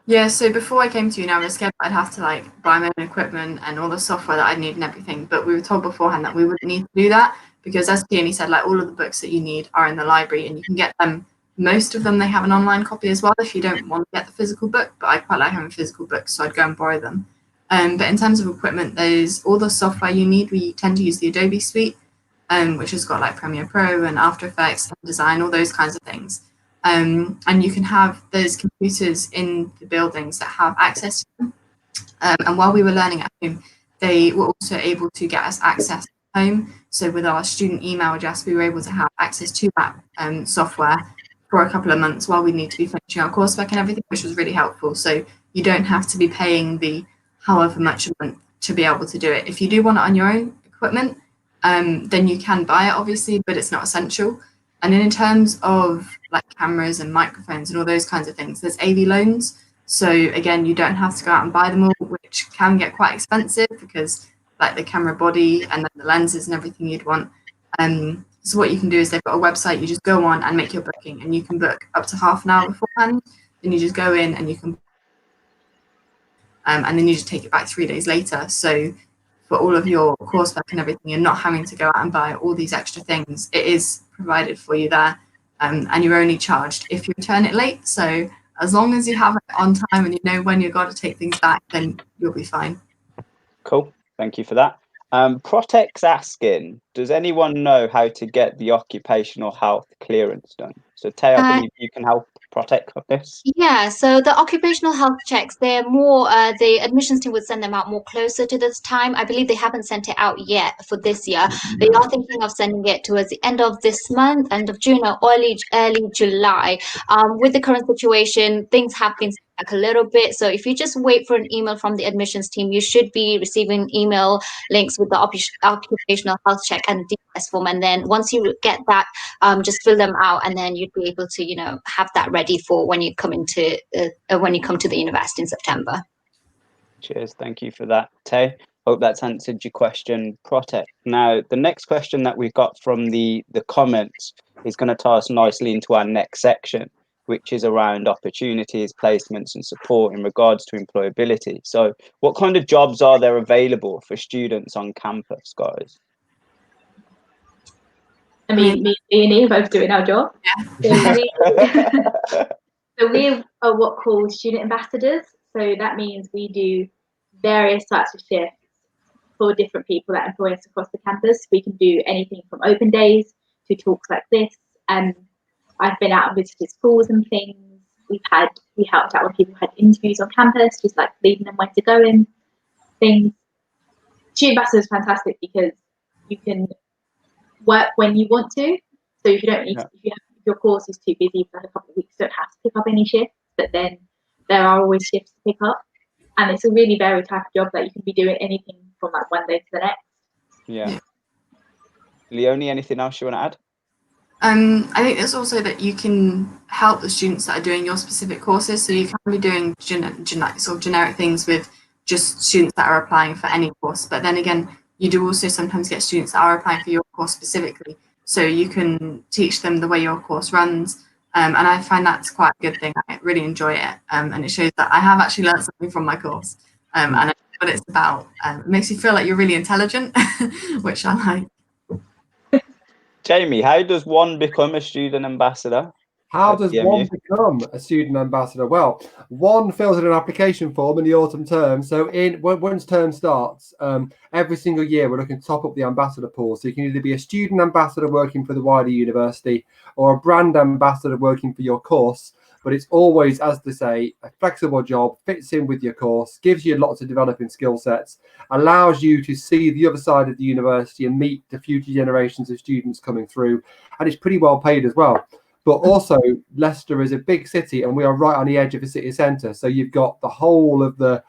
Yeah, so before I came to uni, I was scared I'd have to buy my own equipment and all the software that I'd need and everything. But we were told beforehand that we wouldn't need to do that because, as Peony said, all of the books that you need are in the library and you can get them. Most of them, they have an online copy as well if you don't want to get the physical book. But I quite like having physical books, so I'd go and borrow them. But in terms of equipment, there's all the software you need. We tend to use the Adobe suite, which has got Premiere Pro and After Effects, design, all those kinds of things. And you can have those computers in the buildings that have access to them. And while we were learning at home, they were also able to get us access at home. So with our student email address, we were able to have access to that software for a couple of months while we need to be finishing our coursework and everything, which was really helpful. So you don't have to be paying the however much a month to be able to do it. If you do want it on your own equipment, then you can buy it, obviously, but it's not essential. And then in terms of cameras and microphones and all those kinds of things, there's AV loans. So again, you don't have to go out and buy them all, which can get quite expensive because the camera body and then the lenses and everything you'd want. So what you can do is they've got a website, you just go on and make your booking and you can book up to half an hour beforehand. Then you just go in and you can, and then you just take it back 3 days later. So for all of your coursework and everything, you're not having to go out and buy all these extra things. It is provided for you there, and you're only charged if you return it late. So as long as you have it on time and you know when you've got to take things back, then you'll be fine. Cool. Thank you for that. Protec's asking, does anyone know how to get the occupational health clearance done? So Tay, I believe you can help Protect with this. Yeah, so the occupational health checks, they're more, the admissions team would send them out more closer to this time. I believe they haven't sent it out yet for this year. They are thinking of sending it towards the end of this month, end of June or early July. With the current situation, things have been back a little bit. So if you just wait for an email from the admissions team, you should be receiving email links with the occupational health check and DBS form. And then once you get that, just fill them out, and then you'd be able to, you know, have that ready for when you come into when you come to the university in September. Cheers. Thank you for that, Tay. Hope that's answered your question, Protect. Now, the next question that we've got from the comments is going to tie us nicely into our next section, which is around opportunities, placements, and support in regards to employability. So what kind of jobs are there available for students on campus, guys? I mean, me and Ian both doing our job. Yeah. So we are what called student ambassadors. So that means we do various types of shifts for different people that employ us across the campus. We can do anything from open days to talks like this. I've been out and visited schools and things. We helped out when people had interviews on campus, just like leading them where to go in things. Student ambassador is fantastic because you can work when you want to. So if you don't need to, if your course is too busy for a couple of weeks, you don't have to pick up any shifts, but then there are always shifts to pick up. And it's a really varied type of job that you can be doing anything from like one day to the next. Yeah. Leonie, anything else you want to add? I think there's also that you can help the students that are doing your specific courses. So you can be doing sort of generic things with just students that are applying for any course. But then again, you do also sometimes get students that are applying for your course specifically. So you can teach them the way your course runs. And I find that's quite a good thing. I really enjoy it. And it shows that I have actually learned something from my course. And I know what it's about. It makes you feel like you're really intelligent, which I like. Jamie, how does one become a student ambassador? How does one become a student ambassador? Well, one fills in an application form in the autumn term. So once term starts, every single year we're looking to top up the ambassador pool. So you can either be a student ambassador working for the wider university or a brand ambassador working for your course. But it's always, as they say, a flexible job, fits in with your course, gives you lots of developing skill sets, allows you to see the other side of the university and meet the future generations of students coming through. And it's pretty well paid as well. But also, Leicester is a big city and we are right on the edge of a city centre. So you've got the whole of the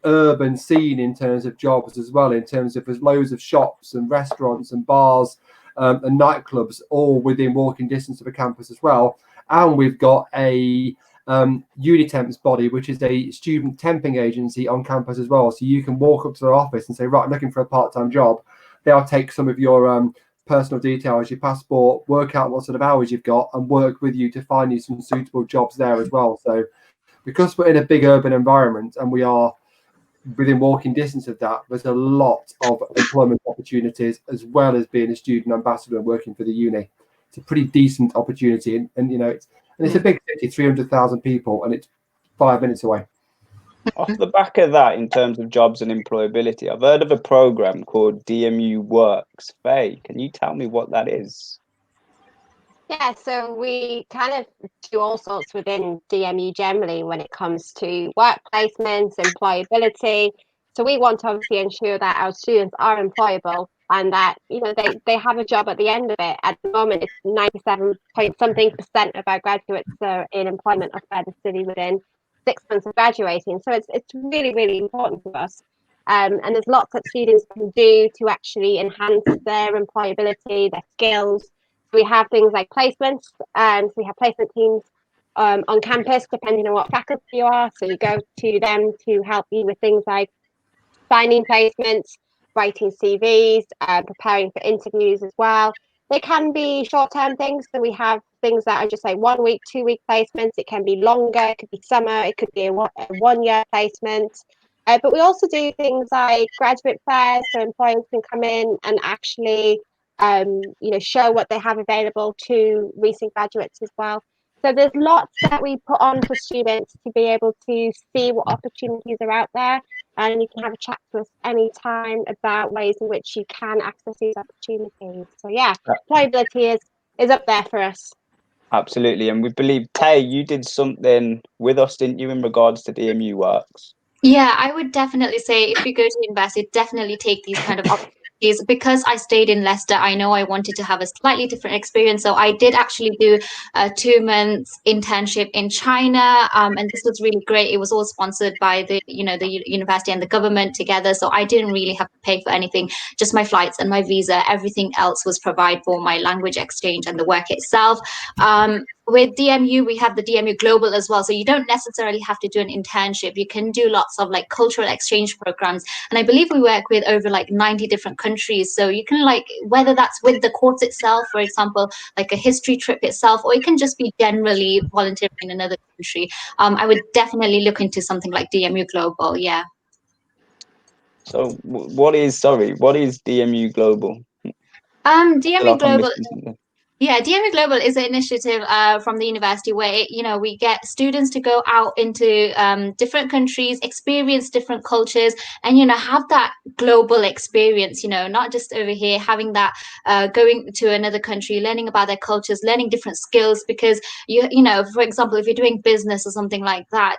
urban scene in terms of jobs as well, in terms of there's loads of shops and restaurants and bars and nightclubs all within walking distance of a campus as well. And we've got a Unitemps body, which is a student temping agency on campus as well. So you can walk up to their office and say, right, I'm looking for a part-time job. They'll take some of your personal details, your passport, work out what sort of hours you've got and work with you to find you some suitable jobs there as well. So because we're in a big urban environment and we are within walking distance of that, there's a lot of employment opportunities as well as being a student ambassador and working for the uni. It's a pretty decent opportunity, and you know, it's a big city, 300,000 people, and it's 5 minutes away. Off the back of that, in terms of jobs and employability, I've heard of a program called EMU Works. Faye, can you tell me what that is? Yeah, so we kind of do all sorts within DMU generally when it comes to work placements, employability. So we want to obviously ensure that our students are employable and that, you know, they have a job at the end of it. At the moment, it's 97% of our graduates are in employment or further study within 6 months of graduating. So it's really, really important to us. And there's lots that students can do to actually enhance their employability, their skills. We have things like placements, so we have placement teams on campus, depending on what faculty you are. So you go to them to help you with things like finding placements, writing CVs, preparing for interviews as well. They can be short-term things. So we have things that are just like 1 week, 2 week placements. It can be longer. It could be summer. It could be a 1 year placement. But we also do things like graduate fairs, so employers can come in and actually show what they have available to recent graduates as well. So there's lots that we put on for students to be able to see what opportunities are out there, and you can have a chat to us anytime about ways in which you can access these opportunities. So yeah, employability is up there for us. Absolutely, and we believe, Tay, you did something with us, didn't you, in regards to EMU Works? Yeah, I would definitely say if you go to university, definitely take these kind of opportunities opportunities. Because I stayed in Leicester, I know I wanted to have a slightly different experience. So I did actually do a 2 month internship in China, and this was really great. It was all sponsored by the university and the government together. So I didn't really have to pay for anything, just my flights and my visa. Everything else was provided for, my language exchange and the work itself. With DMU, we have the DMU Global as well. So you don't necessarily have to do an internship. You can do lots of like cultural exchange programs. And I believe we work with over like 90 different countries. So you can like, whether that's with the course itself, for example, like a history trip itself, or it can just be generally volunteering in another country. I would definitely look into something like DMU Global. Yeah. So what is DMU Global? I feel DMU like I'm Global. missing something. Yeah, DMU Global is an initiative from the university where, we get students to go out into different countries, experience different cultures, and, have that global experience, not just over here, having that going to another country, learning about their cultures, learning different skills, because, for example, if you're doing business or something like that,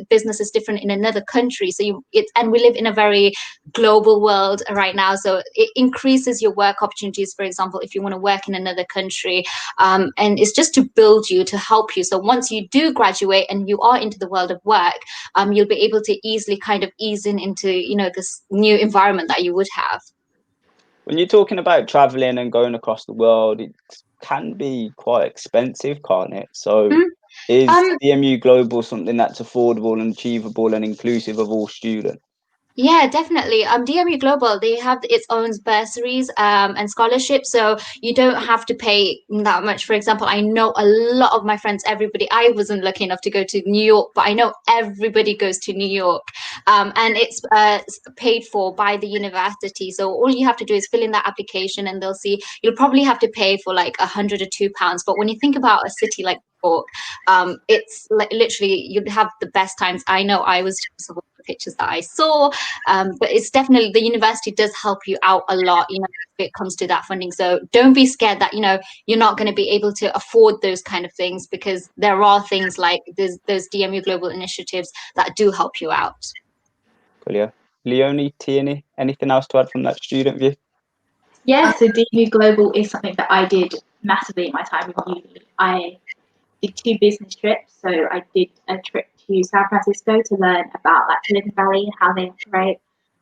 business is different in another country. So and we live in a very global world right now. So it increases your work opportunities, for example, if you want to work in another country. And it's just to build you, to help you. So once you do graduate and you are into the world of work, you'll be able to easily kind of ease into, this new environment that you would have. When you're talking about traveling and going across the world, it can be quite expensive, can't it? So is DMU Global something that's affordable and achievable and inclusive of all students? Yeah, definitely. DMU Global, they have its own bursaries and scholarships, so you don't have to pay that much. For example, I know a lot of my friends, everybody, I wasn't lucky enough to go to New York, but I know everybody goes to New York, and it's paid for by the university. So all you have to do is fill in that application, and they'll see. You'll probably have to pay for like £100 or £2, but when you think about a city like New York, it's like literally you'd have the best times. I know I was jealous of all the pictures that I saw. But it's definitely, the university does help you out a lot, if it comes to that funding. So don't be scared that, you're not going to be able to afford those kind of things, because there are things like those DMU Global initiatives that do help you out. Cool, yeah. Leonie, Tierney, anything else to add from that student view? Yeah, so DMU Global is something that I did massively in my time in uni. I did 2 business trips. So I did a trip to San Francisco to learn about like Silicon Valley and how they operate.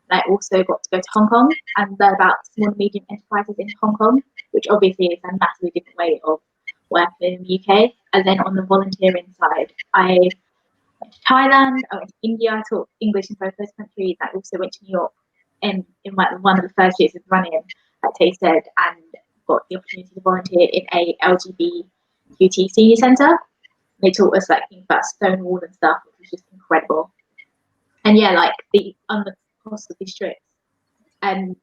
And I also got to go to Hong Kong and learn about small and medium enterprises in Hong Kong, which obviously is a massively different way of working in the UK. And then on the volunteering side, I went to Thailand, I went to India, I taught English in both those countries. I also went to New York in one of the first years of running at TASED, and got the opportunity to volunteer in a LGBTQT senior centre. They taught us like things about Stonewall and stuff, which was just incredible. And yeah, like on the cost of these trips, and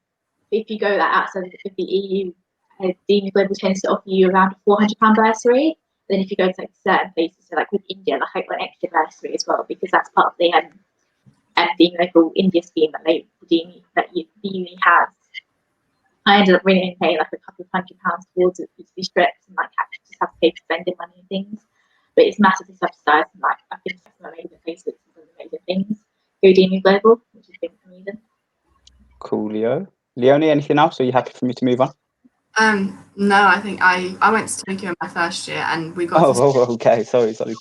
if you go that outside of the EU, DMU Global tends to offer you around a £400 bursary. Then if you go to like certain places, so like with India, like I got an extra bursary as well, because that's part of the DMU Local India scheme that the uni has. I ended up really paying like a couple of £100 towards each of these trips, and like actually just have to pay for spending money and things. But it's massively subsidised, and like I think some amazing places and some amazing things go DMU Global, which has been amazing. Cool, Leo. Leonie, anything else? Are you happy for me to move on? No, I think I went to Tokyo in my first year, and we got. Okay. Sorry, Tokyo.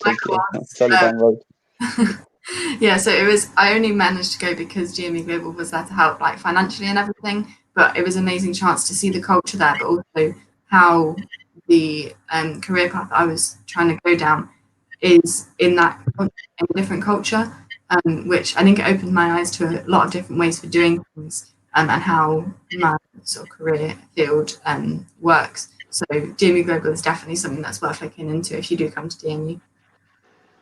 Sorry, down road. Yeah, so I only managed to go because DMU Global was there to help, like financially and everything. But it was an amazing chance to see the culture there, but also how the career path I was trying to go down is in a different culture, which I think it opened my eyes to a lot of different ways for doing things, and how my sort of career field works. So DMU Global is definitely something that's worth looking into if you do come to DMU.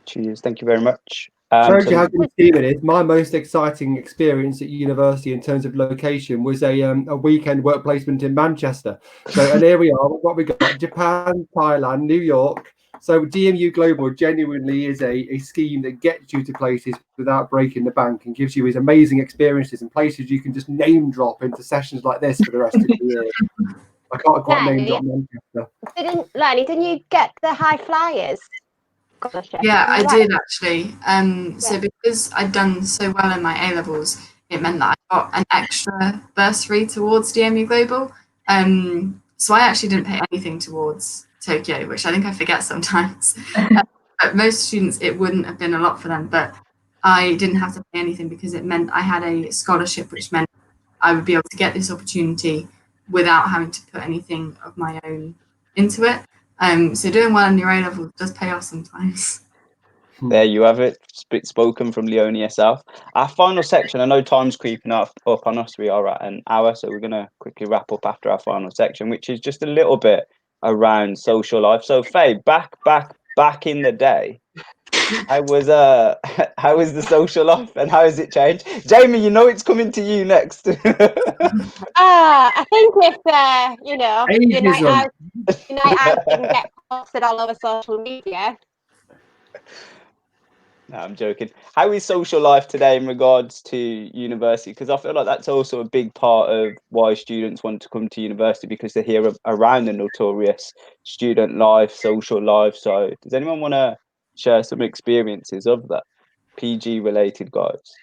Cheers. Thank you very much. Shows you how good a team it is. My most exciting experience at university in terms of location was a weekend work placement in Manchester. So, and here we are. What we got? Japan, Thailand, New York. So DMU Global genuinely is a scheme that gets you to places without breaking the bank, and gives you these amazing experiences and places you can just name drop into sessions like this for the rest of the year. I can't quite name drop Manchester. Didn't you get the high flyers scholarship? Yeah, I did actually. So because I'd done so well in my A-levels, it meant that I got an extra bursary towards DMU Global. So I actually didn't pay anything towards Tokyo, which I think I forget sometimes. But most students, it wouldn't have been a lot for them, but I didn't have to pay anything because it meant I had a scholarship, which meant I would be able to get this opportunity without having to put anything of my own into it. So doing well in your A level does pay off sometimes. There you have it, spoken from Leonie herself. Our final section, I know time's creeping up on us. We are at an hour, so we're going to quickly wrap up after our final section, which is just a little bit around social life. So Faye, back in the day, how was the social life and how has it changed? Jamie, you know it's coming to you next. I think if you know, Ageism. Unite Out didn't get posted all over social media. No, I'm joking. How is social life today in regards to university? Because I feel like that's also a big part of why students want to come to university, because they hear around the notorious student life, social life. So does anyone want to share some experiences of that? PG related, guys.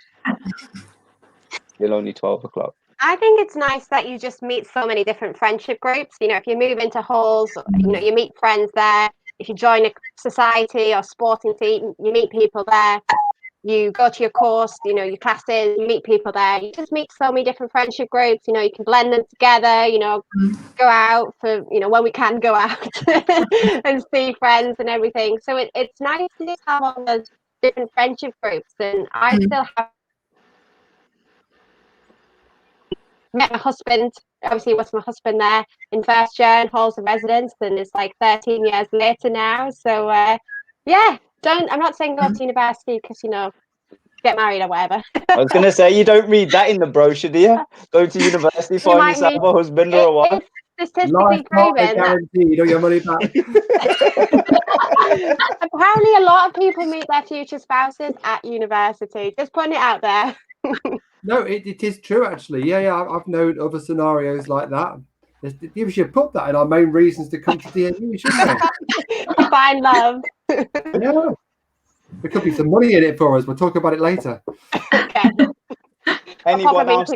Still only 12 o'clock. I think it's nice that you just meet so many different friendship groups. You know, if you move into halls, you know, you meet friends there. If you join a society or sporting team, you meet people there. You go to your course, you know, your classes, you meet people there. You just meet so many different friendship groups. You know, you can blend them together, you know, go out for, you know, when we can go out and see friends and everything. So it's nice to just have all those different friendship groups. And I still have met my husband. Obviously, it was my husband there in first year in halls of residence, and it's like 13 years later now. So yeah, I'm not saying go to university because, you know, get married or whatever. I was going to say, you don't read that in the brochure, do you? Go to university, find yourself a husband or a wife. It's statistically proven guaranteed or your money back. Apparently, a lot of people meet their future spouses at university. Just putting it out there. No, it is true, actually. Yeah, I've known other scenarios like that. We should put that in our main reasons to come to DMU, shouldn't we? To find love. Yeah. There could be some money in it for us. We'll talk about it later. Okay. Anyone else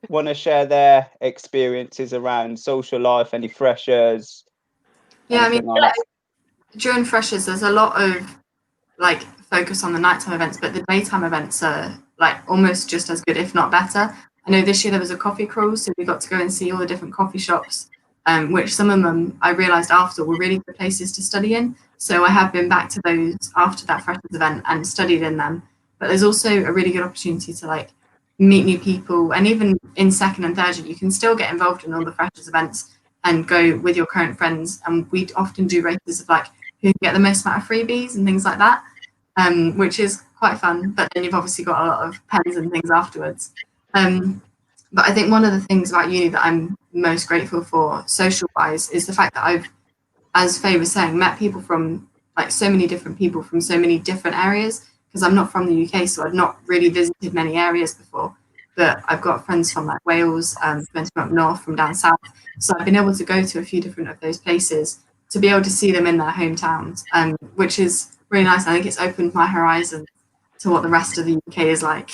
want to share their experiences around social life? Any freshers? Yeah, I mean, during freshers, there's a lot of like focus on the nighttime events, but the daytime events are like almost just as good, if not better. I know this year there was a coffee crawl, so we got to go and see all the different coffee shops, which some of them I realised after were really good places to study in. So I have been back to those after that freshers event and studied in them. But there's also a really good opportunity to like meet new people, and even in second and third year, you can still get involved in all the freshers events and go with your current friends. And we often do races of like who can get the most amount of freebies and things like that, which is quite fun. But then you've obviously got a lot of pens and things afterwards. But I think one of the things about uni that I'm most grateful for social-wise is the fact that I've, as Faye was saying, met people from like so many different people from so many different areas, because I'm not from the UK, so I've not really visited many areas before. But I've got friends from like Wales, friends from up north, from down south. So I've been able to go to a few different of those places to be able to see them in their hometowns, which is really nice. I think it's opened my horizon to what the rest of the UK is like.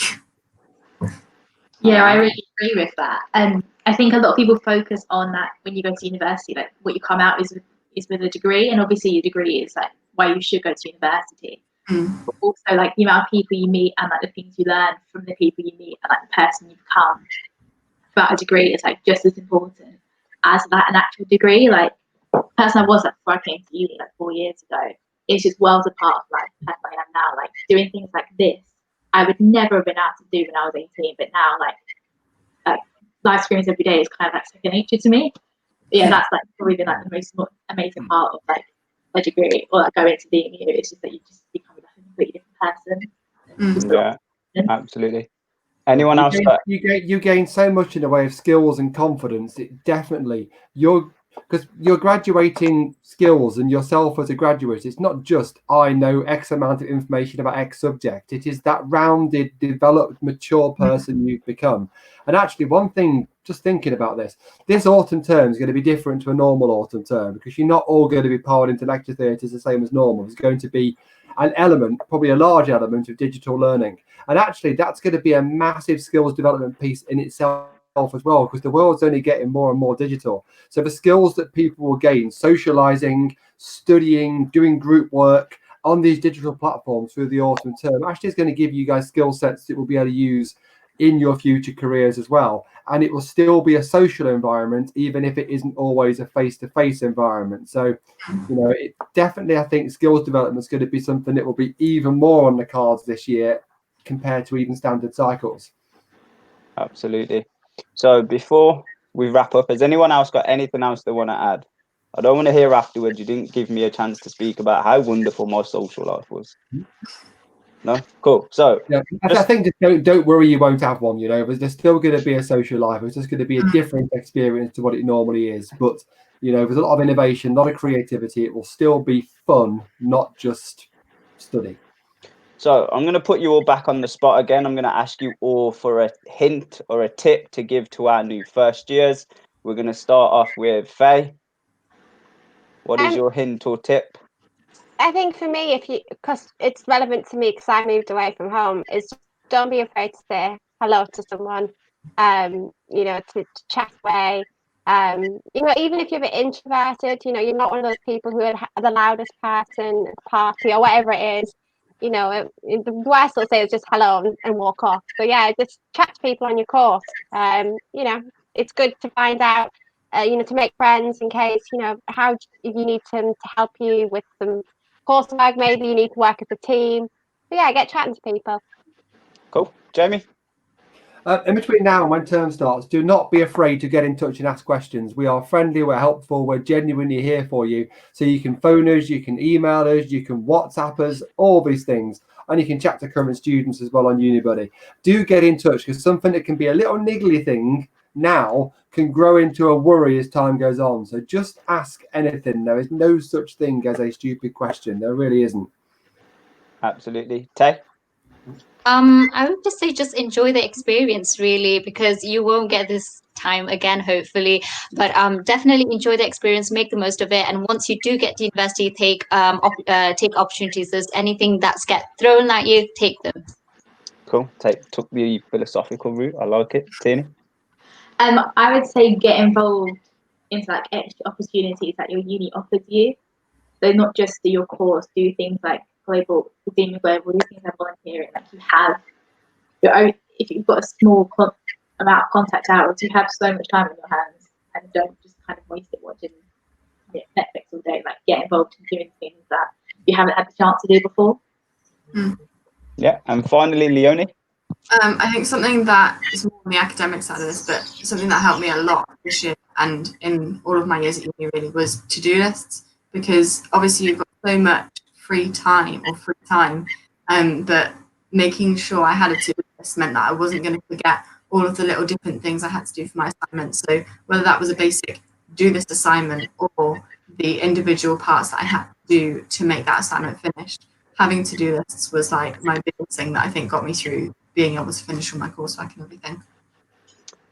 Yeah, I really agree with that. I think a lot of people focus on that when you go to university, like what you come out is with a degree, and obviously your degree is like why you should go to university. But also like the amount of people you meet and like the things you learn from the people you meet and like the person you become throughout a degree is like just as important as like an actual degree. Like the person I was like before I came to uni like 4 years ago, it's just worlds apart of like the person I am now. Like doing things like this, I would never have been able to do when I was 18, but now like live experience every day is kind of like second nature to me. But yeah, that's like probably been like the most amazing part of like a degree or like going to the EMU. It's just that you just become like a completely different person. Yeah, absolutely. Anyone else? You gain so much in the way of skills and confidence. It definitely, you're because you're graduating skills, and yourself as a graduate, it's not just I know X amount of information about X subject. It is that rounded, developed, mature person you've become. And actually, one thing, just thinking about this autumn term is going to be different to a normal autumn term, because you're not all going to be powered into lecture theatres the same as normal. There's going to be an element, probably a large element, of digital learning. And actually, that's going to be a massive skills development piece in itself as well, because the world's only getting more and more digital. So the skills that people will gain socializing, studying, doing group work on these digital platforms through the autumn term actually is going to give you guys skill sets that will be able to use in your future careers as well. And it will still be a social environment, even if it isn't always a face-to-face environment. So, it definitely, I think skills development is going to be something that will be even more on the cards this year compared to even standard cycles. Absolutely. So before we wrap up, has anyone else got anything else they want to add? I don't want to hear afterwards you didn't give me a chance to speak about how wonderful my social life was. No? Cool. So yeah, I think just don't worry, you won't have one. There's still going to be a social life. It's just going to be a different experience to what it normally is. But there's a lot of innovation, a lot of creativity. It will still be fun, not just study. So I'm going to put you all back on the spot again. I'm going to ask you all for a hint or a tip to give to our new first years. We're going to start off with Faye. What is your hint or tip? I think for me, because it's relevant to me, because I moved away from home, is don't be afraid to say hello to someone. To chat away. Even if you're a bit introverted, you're not one of those people who are the loudest person at the party or whatever it is. The worst they'll say is just hello and walk off. So yeah, just chat to people on your course. It's good to find out, to make friends in case, how you need them to help you with some coursework. Maybe you need to work as a team. But yeah, get chatting to people. Cool. Jamie? In between now and when term starts, do not be afraid to get in touch and ask questions. We are friendly, we're helpful, we're genuinely here for you. So you can phone us, you can email us, you can WhatsApp us, all these things. And you can chat to current students as well on UniBuddy. Do get in touch, because something that can be a little niggly thing now can grow into a worry as time goes on. So just ask anything. There is no such thing as a stupid question. There really isn't. Absolutely. Tay? I would just say just enjoy the experience, really, because you won't get this time again, hopefully. But definitely enjoy the experience, make the most of it. And once you do get to university, take opportunities. There's anything that's get thrown at you, take them. Cool. Took the philosophical route. I like it. Tina? I would say get involved into extra opportunities that your uni offers you. So not just do your course, do things like global, things like volunteering. You have your own. If you've got a small amount of contact hours, you have so much time in your hands, and don't just kind of waste it watching Netflix all day. Get involved in doing things that you haven't had the chance to do before. Yeah, and finally, Leonie. I think something that is more on the academic side of this, but something that helped me a lot this year and in all of my years at uni really was to-do lists, because obviously you've got so much free time, but making sure I had a to-do list meant that I wasn't going to forget all of the little different things I had to do for my assignments. So whether that was a basic do this assignment or the individual parts that I had to do to make that assignment finished, having to-do lists was my biggest thing that I think got me through being able to finish all my coursework and everything.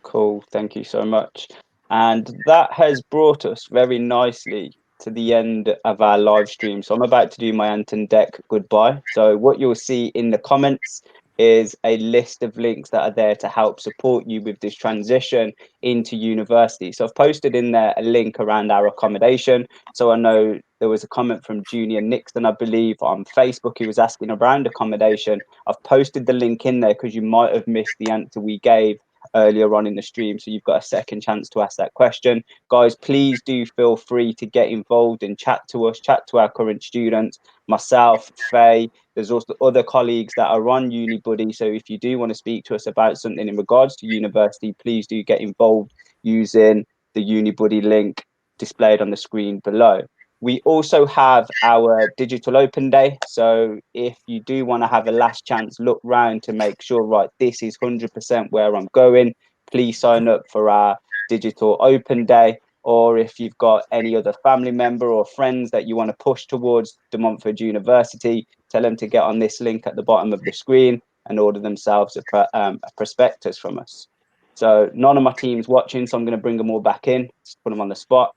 Cool. Thank you so much. And that has brought us very nicely to the end of our live stream. So I'm about to do my Ant and Deck goodbye. So what you'll see in the comments is a list of links that are there to help support you with this transition into university. So I've posted in there a link around our accommodation. So I know there was a comment from Junior Nixon, I believe, on Facebook. He was asking around accommodation. I've posted the link in there because you might have missed the answer we gave earlier on in the stream, so you've got a second chance to ask that question. Guys, please do feel free to get involved and chat to us, chat to our current students, myself, Faye. There's also other colleagues that are on UniBuddy, so if you do want to speak to us about something in regards to university, please do get involved using the UniBuddy link displayed on the screen below. We also have our digital open day. So if you do want to have a last chance look round to make sure, right, this is 100% where I'm going, please sign up for our digital open day. or if you've got any other family member or friends that you want to push towards De Montfort University, tell them to get on this link at the bottom of the screen and order themselves a prospectus from us. So none of my team's watching, so I'm going to bring them all back in, just put them on the spot.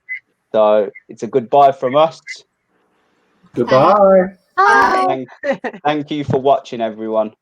So it's a goodbye from us. Goodbye. Bye. Thank you for watching, everyone.